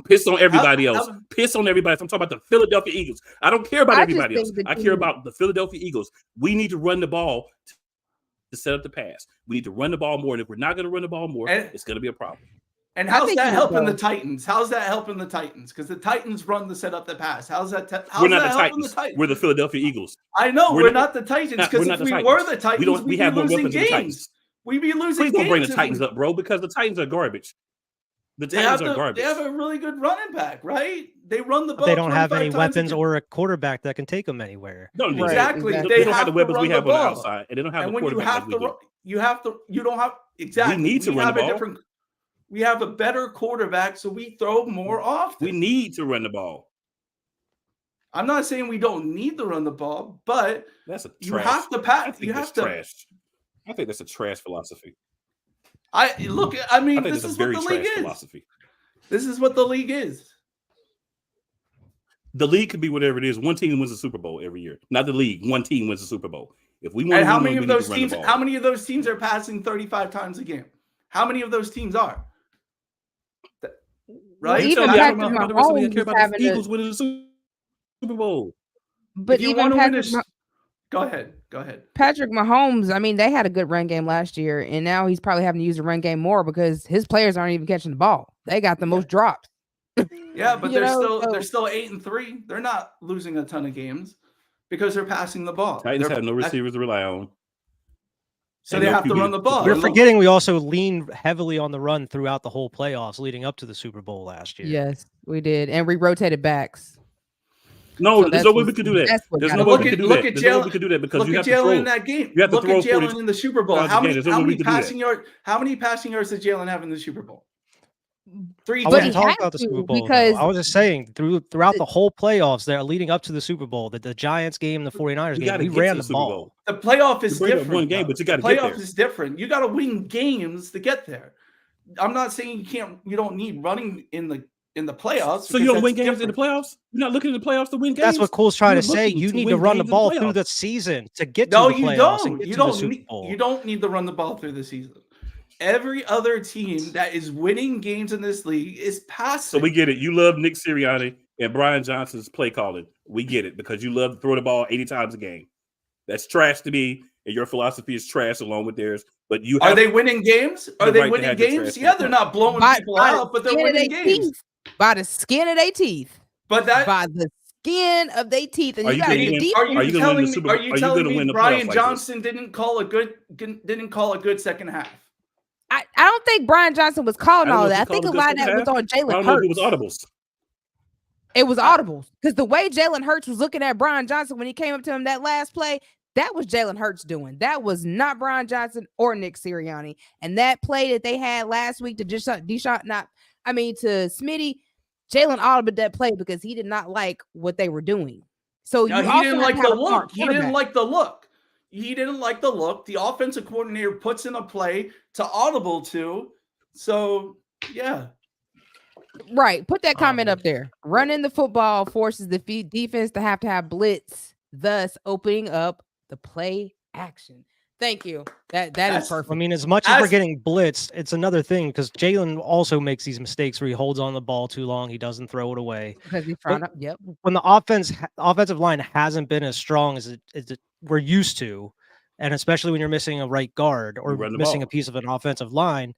Piss on everybody else. how- Piss on everybody else. I'm talking about the Philadelphia Eagles. I don't care about I just everybody else. think the I care team- about the Philadelphia Eagles. We need to run the ball to set up the pass. We need to run the ball more. And if we're not going to run the ball more, And- it's going to be a problem. And I how's think that you helping will. the Titans? How's that helping the Titans? Because the Titans run the set up the pass. How's that? How's We're not that the helping Titans. We're the Philadelphia Eagles. I know we're we're not- not the Titans We're because not if the we Titans. were the Titans, We we'd have be more losing weapons than the games. Titans. We'd be losing Please don't bring the games if Titans we- up, bro, because the Titans are garbage. The They Titans have, are garbage. they have a really good running back, right? They run the ball. But they don't have 25 any times a weapons game. or a quarterback that can take them anywhere. No, Right, Exactly. exactly. They They don't have the to weapons we run have the on the ball. outside, and they don't have And the when you quarterback have like to, we do. you don't have exactly. need to run have the a ball. different. We have a better quarterback, so we throw more often. We need to run the ball. I'm not saying we don't need to run the ball, but That's a you trash. have to I pass. think You that's have to. trash. I think that's a trash philosophy. I mean, I think this that's is a very what the league trash is. philosophy. This is what the league is. The league could be whatever it is. One team wins the Super Bowl every year. Not the league. One team wins the Super Bowl. If we want And to how win, many we of need to those run the teams? ball. How many of those teams are passing 35 times a game? How many of those teams are? Right? You even tell me I Patrick don't care about the rest of me. I Mahomes care is about the having a- Eagles winning the Super Bowl. But If you even want to win Patrick, go ahead. Go ahead. Patrick Mahomes, I mean, they had a good run game last year, and now he's probably having to use the run game more because his players aren't even catching the ball. They got the most drops. Yeah, but You they're know, still so- 8-3. They're not losing a ton of games because they're passing the ball. Titans They're- have no receivers to rely on. so and they no have to QB. run the ball. We're And look, forgetting we also leaned heavily on the run throughout the whole playoffs leading up to the Super Bowl last year. Yes, we did, and we rotated backs. No, So there's no that's way we what- could do that. that's what There's got no us. way Look we at- could do look that. at There's no way Jalen- we could do that because look you at have to Jalen in throw. that game. You have to Look throw at Jalen 40 in the Super Bowl. times a How game. many There's no way we could do that. passing yards? How many passing yards did Jalen have in the Super Bowl? 3 I But wasn't he times. talking had about the to Super Bowl because- though. I was just saying throughout the whole playoffs there leading up to the Super Bowl, the Giants game, the 49ers We game, gotta we get ran to the Super ball. Bowl. The playoff is bring up different. one game, though. but you gotta The get playoff there. is different. You got to win games to get there. I'm not saying you don't need running in the playoffs. So you don't because win that's games in the different. playoffs? You're not looking at the playoffs to win games? That's what Cole's trying You're to say. looking You to need to win run the games in the ball through playoffs. the season to get No, to the you playoffs and don't. get You to the don't. Super Bowl. You don't need to run the ball through the season. Every other team that is winning games in this league is passing. So we get it. You love Nick Sirianni and Brian Johnson's play calling. We get it because you love to throw the ball 80 times a game. That's trash to me, and your philosophy is trash along with theirs. But you Are have they winning games? Are the they right to winning have your games? trash Yeah, talk. they're not blowing By people the out, but they're skin of winning their games. teeth. By the skin of their teeth. But that By the skin of their teeth. And Are you you got gonna the win- deep. are you Are you gonna win telling the me? Super Are Bowl? you Are you telling gonna me win the Brian playoffs like this? Johnson didn't call a good second half? I don't think Brian Johnson was calling I don't all know if that. he I think a called a lot of good that was on I Jalen don't know if it was Hurts. audibles. It was audible because the way Jalen Hurts was looking at Brian Johnson when he came up to him that last play, that was Jalen Hurts doing. That was not Brian Johnson or Nick Sirianni. And that play that they had last week to to Smitty, Jalen audibled that play because he did not like what they were doing. So No, you he also didn't have like to the have a smart look. He didn't quarterback. like the look. he didn't like the look. The offensive coordinator puts in a play to audible to. So, yeah. Right. Put that comment Um, up there. Running the football forces the defense to have blitz, thus opening up the play action. Thank you. That is That's- perfect. I mean, as much as we're As- getting blitzed, it's another thing because Jalen also makes these mistakes where he holds on the ball too long. He doesn't throw it away. Because he's trying to. Yep. When the offensive line hasn't been as strong as it we're used to, and especially when you're missing a right guard or You run the missing a ball. piece of an offensive line,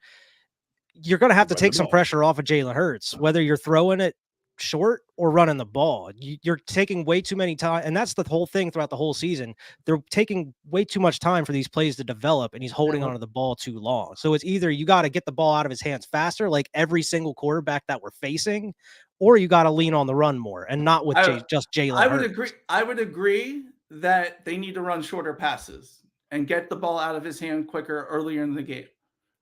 you're going to have to run take the some ball. pressure off of Jalen Hurts, whether you're throwing it short or running the ball. You're taking way too many time, and that's the whole thing throughout the whole season. They're taking way too much time for these plays to develop, and he's holding onto the ball too long. So it's either you got to get the ball out of his hands faster, like every single quarterback that we're facing, or you got to lean on the run more, and not with just Jalen I would Hurts. agree. I would agree that they need to run shorter passes and get the ball out of his hand quicker earlier in the game.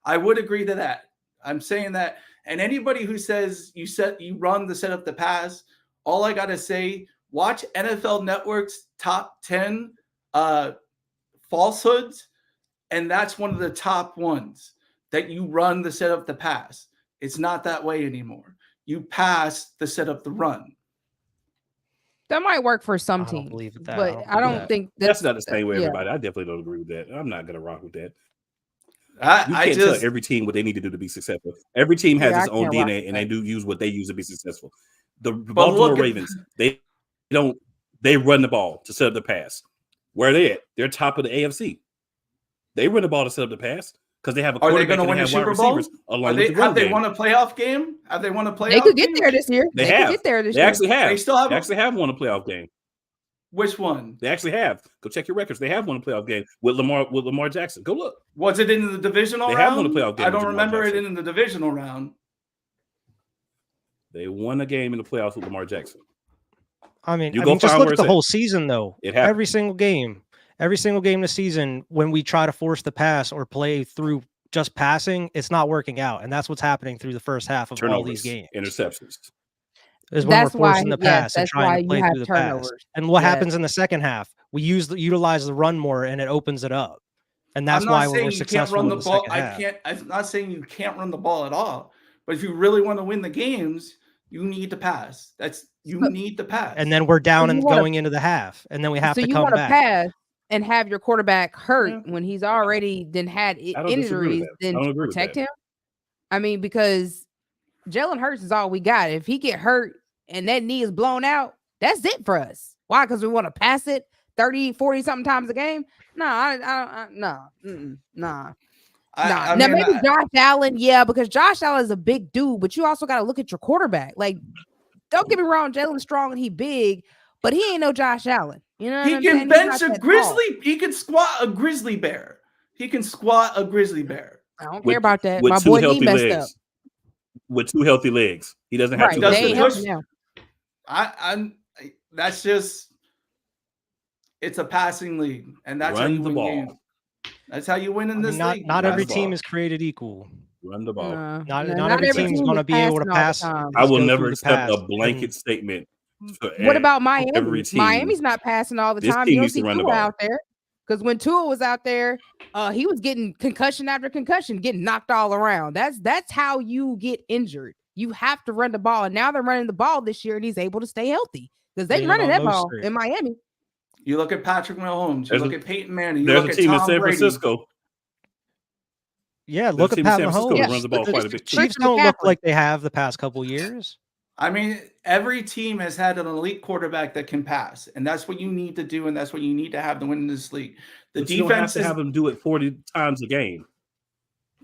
I would agree to that. I'm saying that, and anybody who says you run the set up the pass, all I gotta say, watch NFL Network's top 10 falsehoods, and that's one of the top ones, that you run the set up the pass. It's not that way anymore. You pass the set up the run. That might work for some I don't teams, believe that. but I don't think That's not the same way yeah. everybody. I definitely don't agree with that. I'm not gonna rock with that. You I can't just tell every team what they need to do to be successful. Every team has Yeah, its I own can't rock DNA, with and they that. do use what they use to be successful. The look Baltimore at- Ravens, they run the ball to set up the pass. Where are they at? They're top of the AFC. They run the ball to set up the pass because they have a Are they quarterback going to and win they the have wide Super Bowl? receivers along with the run Have they game. won a playoff game? Have they won a playoff They could get game? there this year. They could have. get there this They year. actually have. They still have They actually have won a playoff game. Which one? They actually have. Go check your records. They have won a playoff game with Lamar Jackson. Go look. Was it in the divisional They round? have won a playoff game I with don't Lamar remember it Jackson. in the divisional round. They won a game in the playoffs with Lamar Jackson. I mean, You go just find look where at the it's whole at. season, though. It happened. Every single game this season, when we try to force the pass or play through just passing, it's not working out, and that's what's happening through the first half of all these Turnovers, games. interceptions. Is when That's we're why, forcing the yes, pass and that's trying why to you play have through the pass. turnovers. And what Yes. happens in the second half? We utilize the run more, and it opens it up, and that's I'm not why saying we're you can't successful run in the the ball. second half. I'm not saying you can't run the ball at all. But if you really want to win the games, you need to pass. You need to pass. And then we're down you and wanna- going into the half, and then we have So to you come want to back. pass and have your quarterback hurt Yeah. when he's already then had I don't disagree with injuries, that. then I don't to agree with protect that. him. I mean, because Jalen Hurts is all we got. If he get hurt and that knee is blown out, that's it for us. Why? Because we want to pass it 30, 40 something times a game? No, nah. Nah. I Now mean, maybe Josh Allen, yeah, because Josh Allen is a big dude, but you also got to look at your quarterback. Like, don't get me wrong, Jalen's strong and he big, but he ain't no Josh Allen. You know, what he I'm can saying? He's bench not a that grizzly. tall. He can squat a grizzly bear. He can squat a grizzly bear. I don't With- care about that. With My two boy knee healthy messed legs. up. With two healthy legs. He doesn't have Right, two does they healthy ain't legs. helping push- now. That's just. It's a passing league, and that's how Run you the win ball. games. That's how you win in I mean, this not league. not Run every the team ball. is created equal. Run the ball. Not every team is going to be able to pass. I Just will go never through the accept pass. a blanket statement. for What about every Miami? team. Miami's not passing all the This time. team You don't needs to see run the Tua ball. out there. Because when Tua was out there, he was getting concussion after concussion, getting knocked all around. That's how you get injured. You have to run the ball. And now they're running the ball this year, and he's able to stay healthy. Because they Leaning running on that ball Mostert. in Miami. You look at Patrick Mahomes. You There's look a- at Peyton Manning. You There's look a at team in Tom San Brady. Francisco. Yeah, There's look a at team in Pat San Francisco that Mahomes. runs the ball The quite a bit. Chiefs Christian don't look McCaffrey. like they have the past couple years. I mean, every team has had an elite quarterback that can pass, and that's what you need to do, and that's what you need to have to win this league. The But you don't have defense to is have them do it 40 times a game.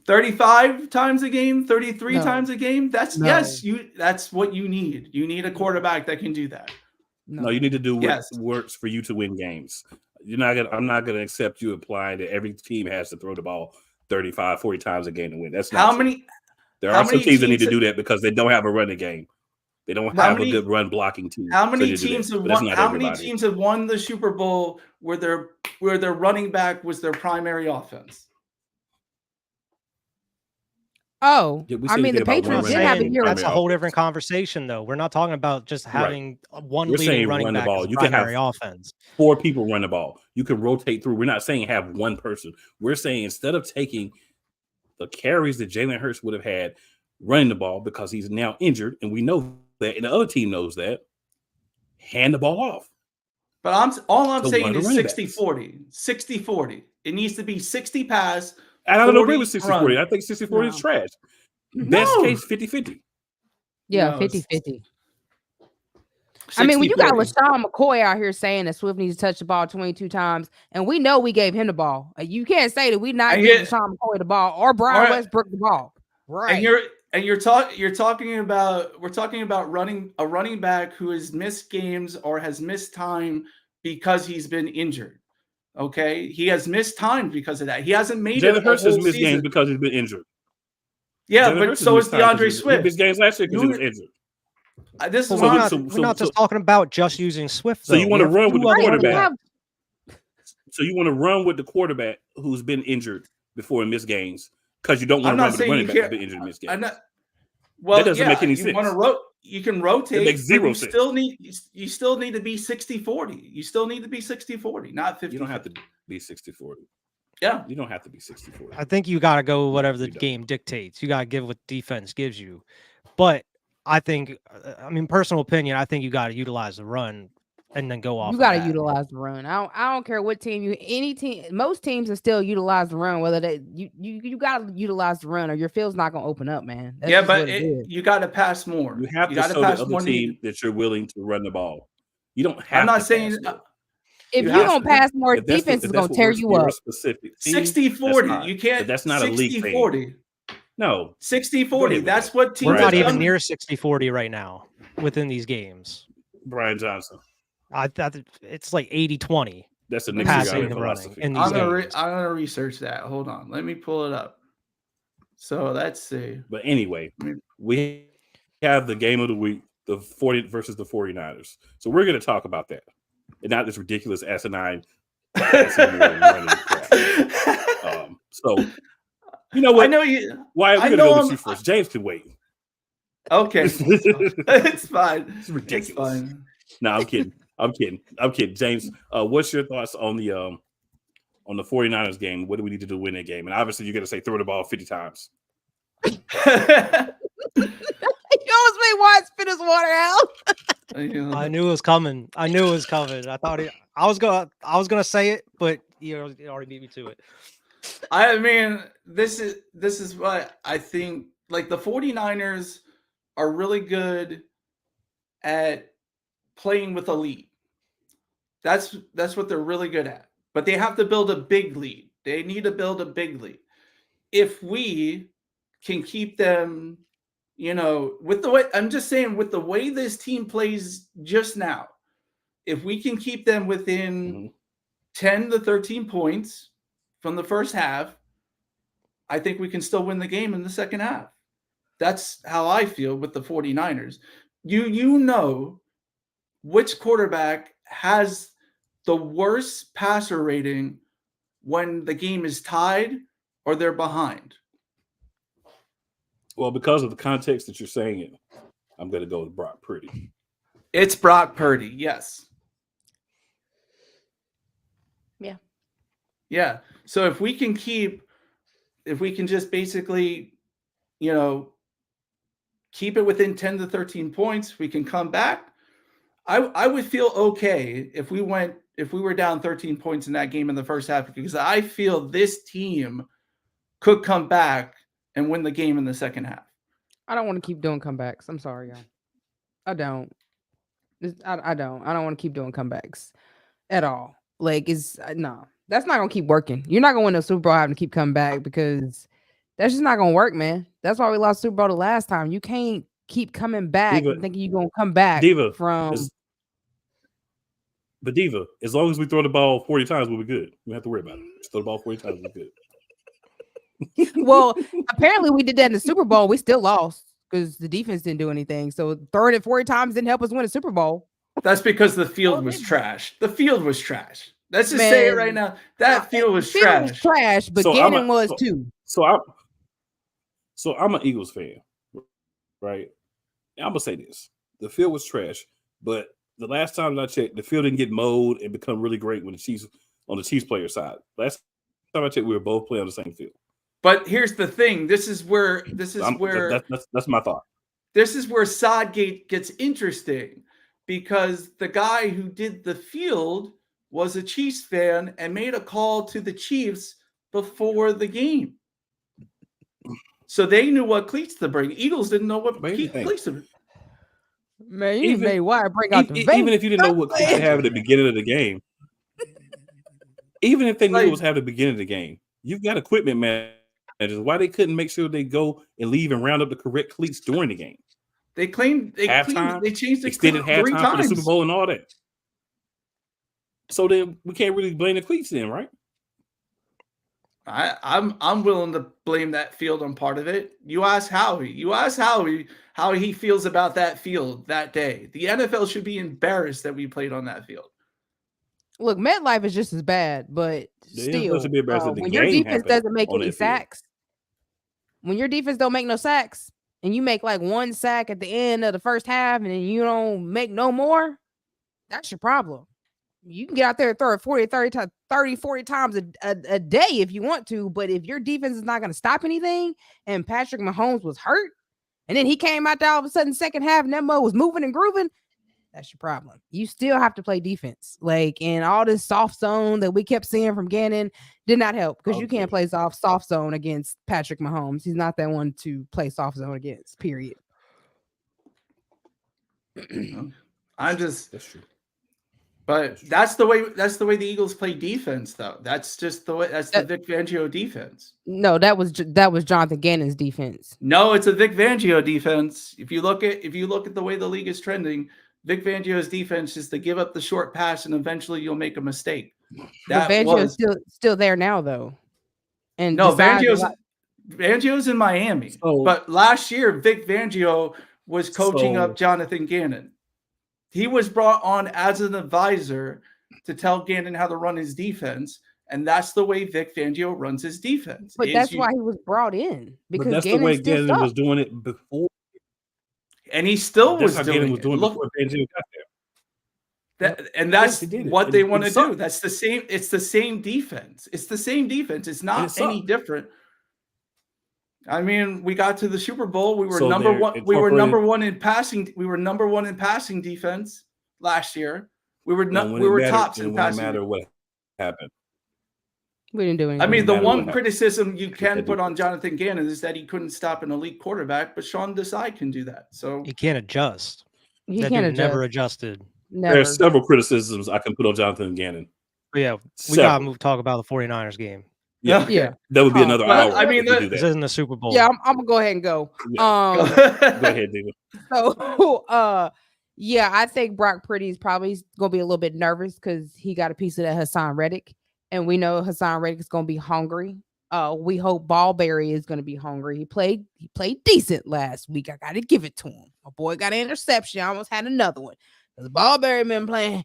35 times a game, 33 No. times a game. That's No. yes, that's what you need. You need a quarterback that can do that. No, you need to do what Yes. works for you to win games. I'm not gonna accept you implying that every team has to throw the ball 35, 40 times a game to win. That's not How true. many There how are some many teams that need teams to do that because they don't have a running game. They don't How have many- a good run blocking team. how so many they do teams that. have But that's won not how many everybody. teams have won the Super Bowl where their running back was their primary offense? Oh, Did we I say mean, the anything about one Patriots I'm did running have a saying year. that's a primary whole offense? different conversation, though. We're not talking about just having one We're leading saying running run the back ball. as You can have primary offense. 4 people run the ball. You can rotate through. We're not saying have one person. We're saying instead of taking the carries that Jalen Hurts would have had running the ball because he's now injured, and we know that, and the other team knows that, hand the ball off. But all I'm So saying one of is the running backs. 60-40. 60-40. It needs to be 60 pass. And I don't agree 40 with 60-40. run. I think 60-40 is No. trash. Best No. case, 50-50. Yeah, No, 50-50. I mean, when you 60-40. got LaShawn McCoy out here saying that Swift needs to touch the ball 22 times, and we know we gave him the ball. You can't say that we not And giving yet- LaShawn McCoy the ball or Brian All right. Westbrook the ball. Right. And you're talking about we're talking about running a running back who has missed games or has missed time because he's been injured. Okay, he has missed time because of that. He hasn't made it Jalen a Hurts has whole missed season. games because he's been injured. Yeah, Jalen but Hurts has so is missed time because DeAndre he Swift. missed games last year because he was You- injured. This is But So we're we- not, so- we're so- not just so- talking about just using Swift. So you though. wanna We have run with two the other running quarterback. backs. So you want to run with the quarterback who's been injured before and missed games because you don't want I'm to not run with the saying running you back who's can't. been injured and missed games. I'm not. Well, That doesn't yeah, make any you want sense. to you can rotate. makes but zero you sense. still need to be 60-40. You still need to be 60-40, not 50. You don't have to be 60-40. Yeah. You don't have to be 60-40. I think you got to go whatever the You don't. game dictates. You got to give what defense gives you. But I think, I mean, personal opinion, I think you got to utilize the run and then go off. You of got to that. utilize the run. I don't care what team any team, most teams will still utilize the run. Whether they you got to utilize the run, or your field's not gonna open up, man. That's Yeah, just but what it is. you got to pass more. You have to gotta show the pass other more team that you're willing to run the ball. You don't have I'm not to saying pass more. If you you have don't to- pass more, If that's defense what- is if gonna that's what tear works you for your up. specific team, 60-40. that's fine. You can't. But that's not a league thing. 60-40. No. 60-40. with That's that. what teams We're Brian not have even done. near 60-40 right now within these games. Brian Johnson. It's like 80-20 That's the Let me next passing year and running philosophy. in these I'm gonna games. I'm gonna research that. Hold on. Let me pull it up. So let's see. But anyway, we have the game of the week, the 40 versus the 49ers. So we're going to talk about that. And not this ridiculous asinine passing war and running crap. So, you know what? I know you. Why we're I going to know go with I'm- you first. James can wait. Okay, it's fine. It's ridiculous. It's fine. No, I'm kidding. I'm kidding. James, what's your thoughts on the 49ers game? What do we need to do to win that game? And obviously, you're going to say throw the ball 50 times. You almost made White spit his water out. I knew it was coming. I thought I was gonna say it, but you already beat me to it. I mean, this is what I think. Like the 49ers are really good at playing with a lead. That's what they're really good at. But they have to build a big lead. They need to build a big lead. If we can keep them, with the way I'm just saying, with the way this team plays just now, if we can keep them within 10 to 13 points from the first half, I think we can still win the game in the second half. That's how I feel with the 49ers. You know which quarterback has the worst passer rating when the game is tied or they're behind. Well, because of the context that you're saying it, I'm going to go with Brock Purdy. It's Brock Purdy, yes. Yeah. Yeah. So if we can just basically, keep it within 10 to 13 points, we can come back. I would feel okay if we were down 13 points in that game in the first half, because I feel this team could come back and win the game in the second half. I don't want to keep doing comebacks. I'm sorry, y'all. I don't. I don't want to keep doing comebacks at all. Like, no, that's not gonna keep working. You're not gonna win a Super Bowl having to keep coming back, because that's just not gonna work, man. That's why we lost Super Bowl the last time. You can't keep coming back Diva, and thinking you're gonna come back Diva, from. But Diva, as long as we throw the ball 40 times, we'll be good. We don't have to worry about it. Just throw the ball 40 times, we'll be good. Well, apparently we did that in the Super Bowl. We still lost because the defense didn't do anything. So throwing it 40 times didn't help us win a Super Bowl. That's because the field was trash. The field was trash. Let's just say it right now. That field was trash. Trash, but So Gannon was too. So So I'm an Eagles fan, right? And I'm gonna say this: the field was trash, but the last time I checked, the field didn't get mowed and become really great when the Chiefs on the Chiefs player side. Last time I checked, we were both playing on the same field. But here's the thing: that's my thought. This is where Sodgate gets interesting, because the guy who did the field was a Chiefs fan and made a call to the Chiefs before the game. So they knew what cleats to bring. Eagles didn't know what cleats to bring. Man, you made why bring out the even if you didn't know what cleats to have at the beginning of the game, even if they knew it was having the beginning of the game, you've got equipment managers. Why they couldn't make sure they go and leave and round up the correct cleats during the game? They changed the extended halftime 3 times for the Super Bowl and all that. So then we can't really blame the cleats then, right? I'm willing to blame that field on part of it. You ask Howie how he feels about that field that day. The NFL should be embarrassed that we played on that field. Look, MetLife is just as bad, but still, when your defense doesn't make any sacks, when your defense don't make no sacks, and you make like 1 sack at the end of the first half, and then you don't make no more, that's your problem. You can get out there and throw it 40 times a day if you want to, but if your defense is not going to stop anything, and Patrick Mahomes was hurt, and then he came out there all of a sudden second half, and that mo was moving and grooving, that's your problem. You still have to play defense. And all this soft zone that we kept seeing from Gannon did not help, because you can't play soft zone against Patrick Mahomes. He's not that one to play soft zone against, period. That's true. But that's the way the Eagles play defense, though. That's just the way. That's the Vic Fangio defense. No, that was Jonathan Gannon's defense. No, it's a Vic Fangio defense. If you look at the way the league is trending, Vic Fangio's defense is to give up the short pass, and eventually you'll make a mistake. But Fangio's still there now, though. And no, Fangio's in Miami. But last year, Vic Fangio was coaching up Jonathan Gannon. He was brought on as an advisor to tell Gannon how to run his defense, and that's the way Vic Fangio runs his defense. But that's why he was brought in, because that's the way Gannon was doing it before, and he still was doing it. Look, before Fangio got there. That's what they want to do. That's the same. It's the same defense. It's the same defense. It's not any different. I mean, we got to the Super Bowl. We were number one. We were number one in passing. We were number one in passing defense last year. We were tops in passing. No matter what happened, we didn't do anything. I mean, the one criticism you can put on Jonathan Gannon is that he couldn't stop an elite quarterback, but Sean Desai can do that. So he can't adjust. He can't adjust. Never adjusted. Never. There's several criticisms I can put on Jonathan Gannon. But yeah, we got to talk about the 49ers game. Yeah, that would be another hour. I mean, this isn't the Super Bowl. Yeah, I'm gonna go ahead and go. Yeah. Go ahead, David. So, yeah, I think Brock Purdy is probably gonna be a little bit nervous because he got a piece of that Hassan Reddick, and we know Hassan Reddick is gonna be hungry. We hope Ballberry is gonna be hungry. He played decent last week. I gotta give it to him. My boy got an interception. I almost had another one. Because Ballberry been playing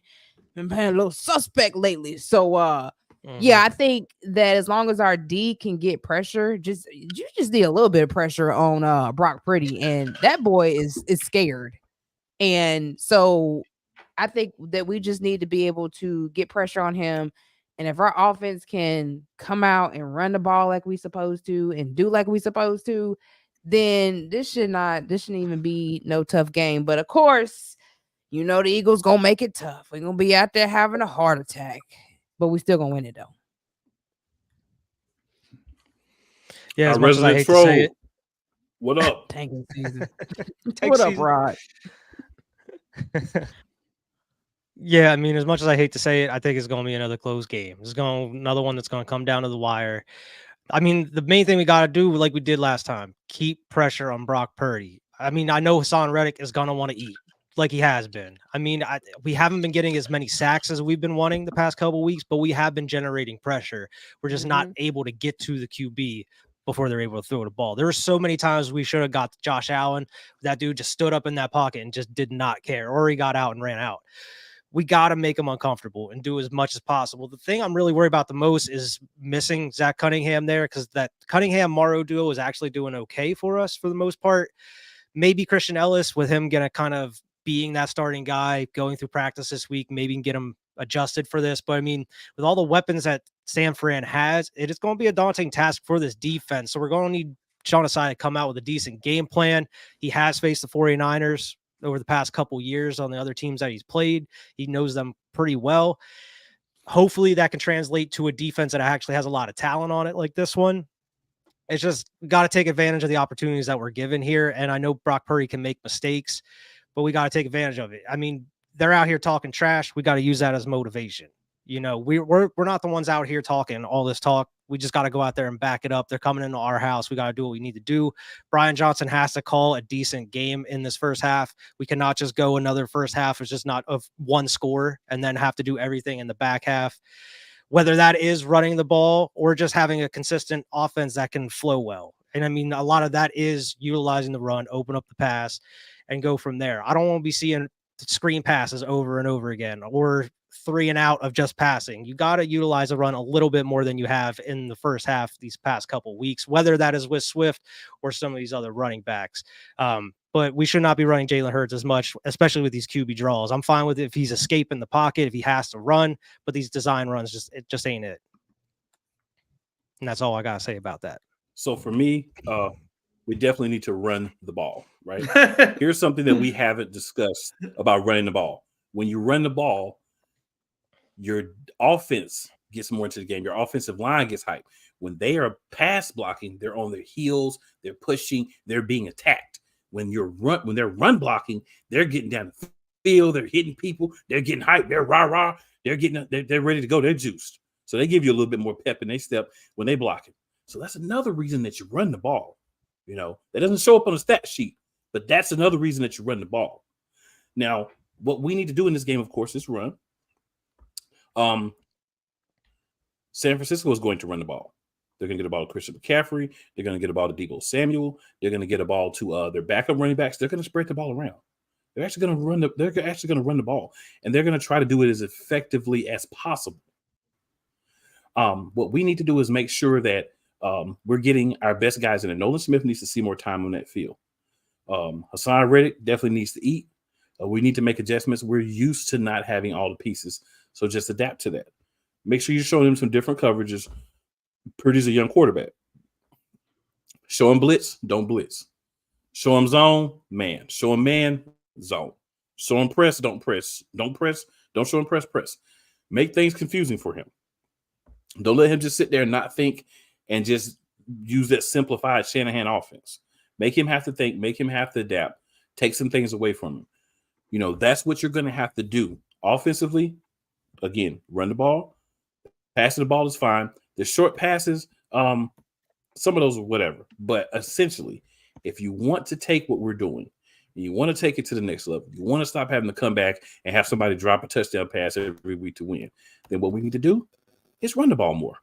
a little suspect lately. So, yeah, I think that as long as our D can get pressure, you just need a little bit of pressure on Brock Purdy, and that boy is scared. And so I think that we just need to be able to get pressure on him. And if our offense can come out and run the ball like we supposed to and do like we supposed to, then this shouldn't even be no tough game. But of course, the Eagles gonna make it tough. We're gonna be out there having a heart attack. But we still gonna win it though. Yeah, as much as I hate to say it. What up? Tanking season. What up, Rod? Yeah, I mean, as much as I hate to say it, I think it's going to be another close game. It's another one that's going to come down to the wire. I mean, the main thing we got to do, like we did last time, keep pressure on Brock Purdy. I mean, I know Hassan Reddick is going to want to eat, like he has been. I mean, we haven't been getting as many sacks as we've been wanting the past couple of weeks, but we have been generating pressure. We're just not able to get to the QB before they're able to throw the ball. There were so many times we should have got Josh Allen. That dude just stood up in that pocket and just did not care, or he got out and ran out. we got to make them uncomfortable and do as much as possible. The thing I'm really worried about the most is missing Zach Cunningham there, because that Cunningham-Morrow duo is actually doing okay for us for the most part. Maybe Christian Ellis, with him going to kind of being that starting guy, going through practice this week, maybe can get him adjusted for this. But I mean, with all the weapons that San Fran has, it is going to be a daunting task for this defense. So we're going to need Sean Desai to come out with a decent game plan. He has faced the 49ers over the past couple years on the other teams that he's played. He knows them pretty well. Hopefully that can translate to a defense that actually has a lot of talent on it like this one. It's just got to take advantage of the opportunities that we're given here. And I know Brock Purdy can make mistakes, but we got to take advantage of it. I mean, they're out here talking trash. We got to use that as motivation. You know, we're not the ones out here talking all this talk. We just got to go out there and back it up. They're coming into our house. We got to do what we need to do. Brian Johnson has to call a decent game in this first half. We cannot just go another first half. It's just not of one score and then have to do everything in the back half, whether that is running the ball or just having a consistent offense that can flow well. And I mean, a lot of that is utilizing the run, open up the pass, and go from there. I don't want to be seeing screen passes over and over again, or 3 and out of just passing. You got to utilize a run a little bit more than you have in the first half these past couple weeks, whether that is with Swift or some of these other running backs. But we should not be running Jalen Hurts as much, especially with these QB draws. I'm fine with it if he's escaping the pocket, if he has to run, but these design runs, it just ain't it. And that's all I got to say about that. So for me, we definitely need to run the ball, right? Here's something that we haven't discussed about running the ball. When you run the ball, your offense gets more into the game. Your offensive line gets hyped. When they are pass blocking, they're on their heels, they're pushing, they're being attacked. When they're run blocking, they're getting down the field, they're hitting people, they're getting hyped, they're rah-rah, they're ready to go, they're juiced. So they give you a little bit more pep in their step when they block it. So that's another reason that you run the ball. You know, that doesn't show up on the stat sheet, but that's another reason that you run the ball. Now, what we need to do in this game, of course, is run. San Francisco is going to run the ball. They're going to get a ball to Christian McCaffrey. They're going to get a ball to Deebo Samuel. They're going to get a ball to their backup running backs. They're going to spread the ball around. They're actually going to run the ball, and they're going to try to do it as effectively as possible. What we need to do is make sure that we're getting our best guys in. And Nolan Smith needs to see more time on that field. Hassan Reddick definitely needs to eat. We need to make adjustments. We're used to not having all the pieces, so just adapt to that. Make sure you're showing him some different coverages. Purdy's a young quarterback. Show him blitz, don't blitz. Show him zone, man. Show him man, zone. Show him press, don't press. Don't press, don't show him press. Make things confusing for him. Don't let him just sit there and not think and just use that simplified Shanahan offense. Make him have to think, make him have to adapt, take some things away from him. You know, that's what you're going to have to do. Offensively, again, run the ball. Passing the ball is fine. The short passes, some of those are whatever. But essentially, if you want to take what we're doing, and you want to take it to the next level, you want to stop having to come back and have somebody drop a touchdown pass every week to win, then what we need to do is run the ball more.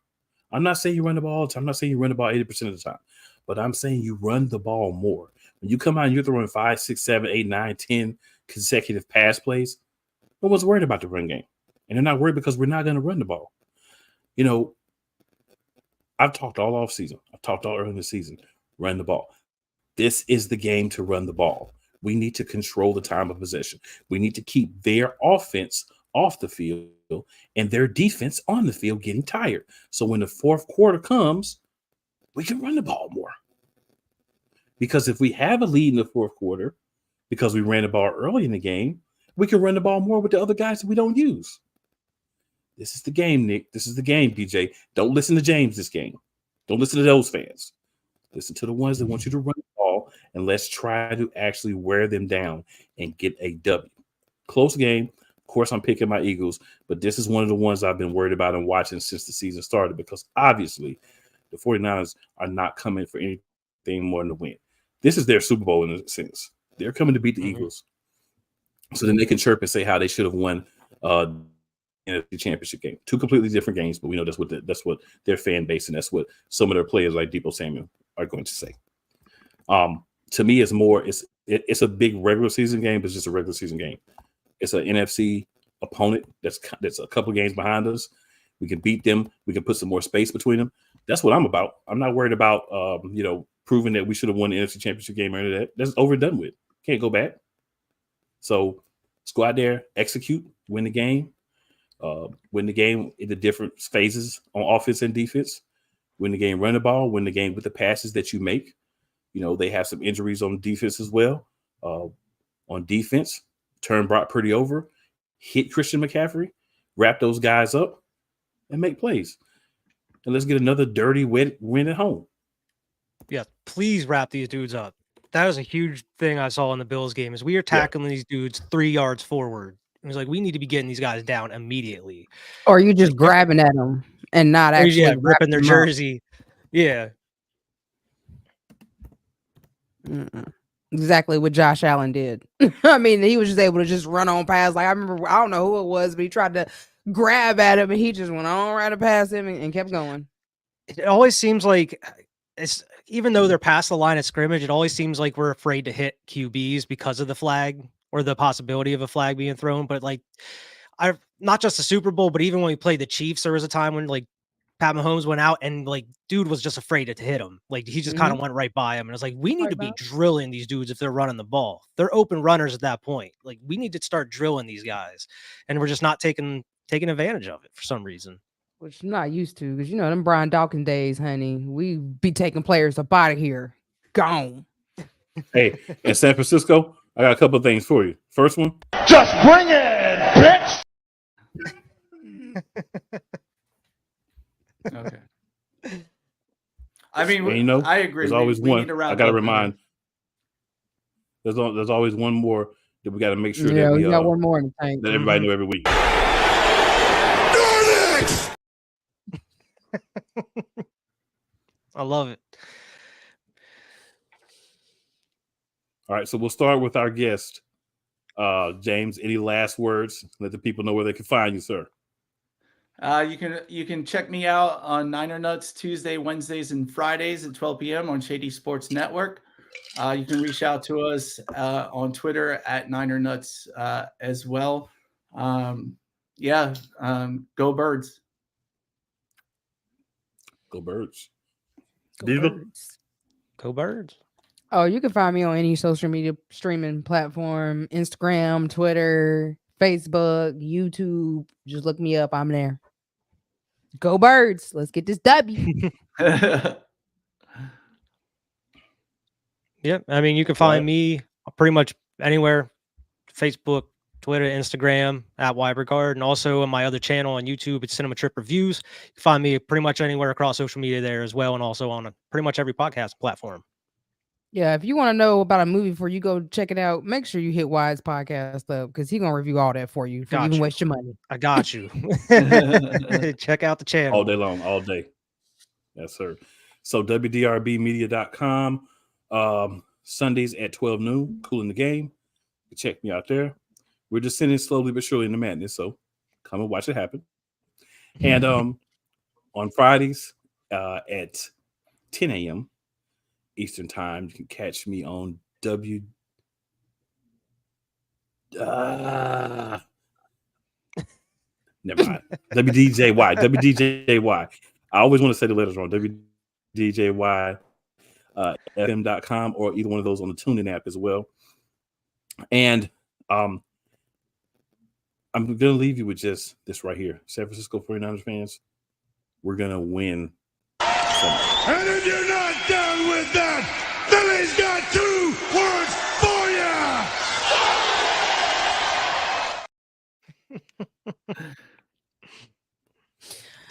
I'm not saying you run the ball all the time. I'm not saying you run the ball 80% of the time. But I'm saying you run the ball more. When you come out and you're throwing 5, 6, 7, 8, 9, 10 consecutive pass plays, no one's worried about the run game. And they're not worried because we're not going to run the ball. You know, I've talked all off season. I've talked all early in the season. Run the ball. This is the game to run the ball. We need to control the time of possession. We need to keep their offense off the field and their defense on the field getting tired. So when the fourth quarter comes, we can run the ball more. Because if we have a lead in the fourth quarter, because we ran the ball early in the game, we can run the ball more with the other guys that we don't use. This is the game, Nick. This is the game, DJ. Don't listen to James this game. Don't listen to those fans. Listen to the ones that want you to run the ball, and let's try to actually wear them down and get a W. Close game. Of course, I'm picking my Eagles, but this is one of the ones I've been worried about and watching since the season started, because obviously the 49ers are not coming for anything more than to win. This is their Super Bowl in a sense. They're coming to beat the Eagles. So then they can chirp and say how they should have won NFC Championship game. Two completely different games, but we know that's what their fan base and that's what some of their players like Deebo Samuel are going to say. To me, it's a big regular season game, but it's just a regular season game. It's an NFC opponent that's a couple games behind us. We can beat them. We can put some more space between them. That's what I'm about. I'm not worried about proving that we should have won the NFC Championship game or any of that. That's over and done with. Can't go back. So let's go out there, execute, win the game in the different phases on offense and defense. Win the game, run the ball, win the game with the passes that you make. They have some injuries on defense as well. On defense, turn Brock Purdy over, hit Christian McCaffrey, wrap those guys up, and make plays. And let's get another dirty win at home. Yeah, please wrap these dudes up. That was a huge thing I saw in the Bills game is we are tackling these dudes 3 yards forward. It was like, we need to be getting these guys down immediately. Or you just grabbing at them and not actually ripping their jersey. Yeah. Exactly what Josh Allen did. I mean, he was just able to just run on past. Like, I remember, I don't know who it was, but he tried to grab at him and he just went on right past him and kept going. It always seems like even though they're past the line of scrimmage, it always seems like we're afraid to hit QBs because of the flag or the possibility of a flag being thrown. But like, not just the Super Bowl, but even when we played the Chiefs, there was a time when like Pat Mahomes went out and like dude was just afraid to hit him. Like he just kind of went right by him. And it's like, we need to be drilling these dudes if they're running the ball. They're open runners at that point. Like we need to start drilling these guys. And we're just not taking advantage of it for some reason. Which I'm not used to because, them Brian Dawkins days, honey, we be taking players up out of here. Gone. Hey, in San Francisco, I got a couple of things for you. First one. Just bring it, bitch! Okay. I mean, and I agree. There's always one. I got to up remind. There's always one more that we got to make sure Yeah, that we got one more in the tank. that everybody know every week. I love it. All right, so we'll start with our guest, James. Any last words? Let the people know where they can find you, sir. You can check me out on Niner Nuts Tuesday, Wednesdays, and Fridays at 12 p.m. on Shady Sports Network. You can reach out to us on Twitter at Niner Nuts as well. Go Birds. Go Birds. Go Birds. Oh, you can find me on any social media streaming platform, Instagram, Twitter, Facebook, YouTube. Just look me up. I'm there. Go Birds. Let's get this W. Yeah. I mean, you can find me pretty much anywhere, Facebook, Twitter, Instagram at Wybergard, and also on my other channel on YouTube, it's Cinema Trip Reviews. You can find me pretty much anywhere across social media there as well, and also on pretty much every podcast platform. Yeah, if you want to know about a movie before you go check it out, make sure you hit Wide's podcast up because he's gonna review all that for you. So you can waste your money. I got you. Check out the channel all day long, all day. Yes, sir. So WDRBmedia.com. Sundays at 12 noon, Cooling the Game. You can check me out there. We're descending slowly but surely into madness, so come and watch it happen. And on Fridays at 10 a.m. Eastern Time, you can catch me on never mind. WDJY. I always want to say the letters wrong. WDJY FM.com or either one of those on the TuneIn app as well. And I'm going to leave you with just this right here. San Francisco 49ers fans, we're going to win. And if you're not down with that, Philly's got 2 words for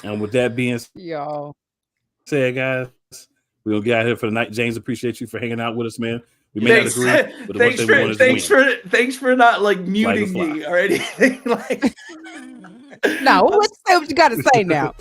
you. And with that being said, guys, we're going to get out of here for the night. James, appreciate you for hanging out with us, man. We may not agree, but thanks for not like muting me or anything. Like, no, let's say what you got to say now.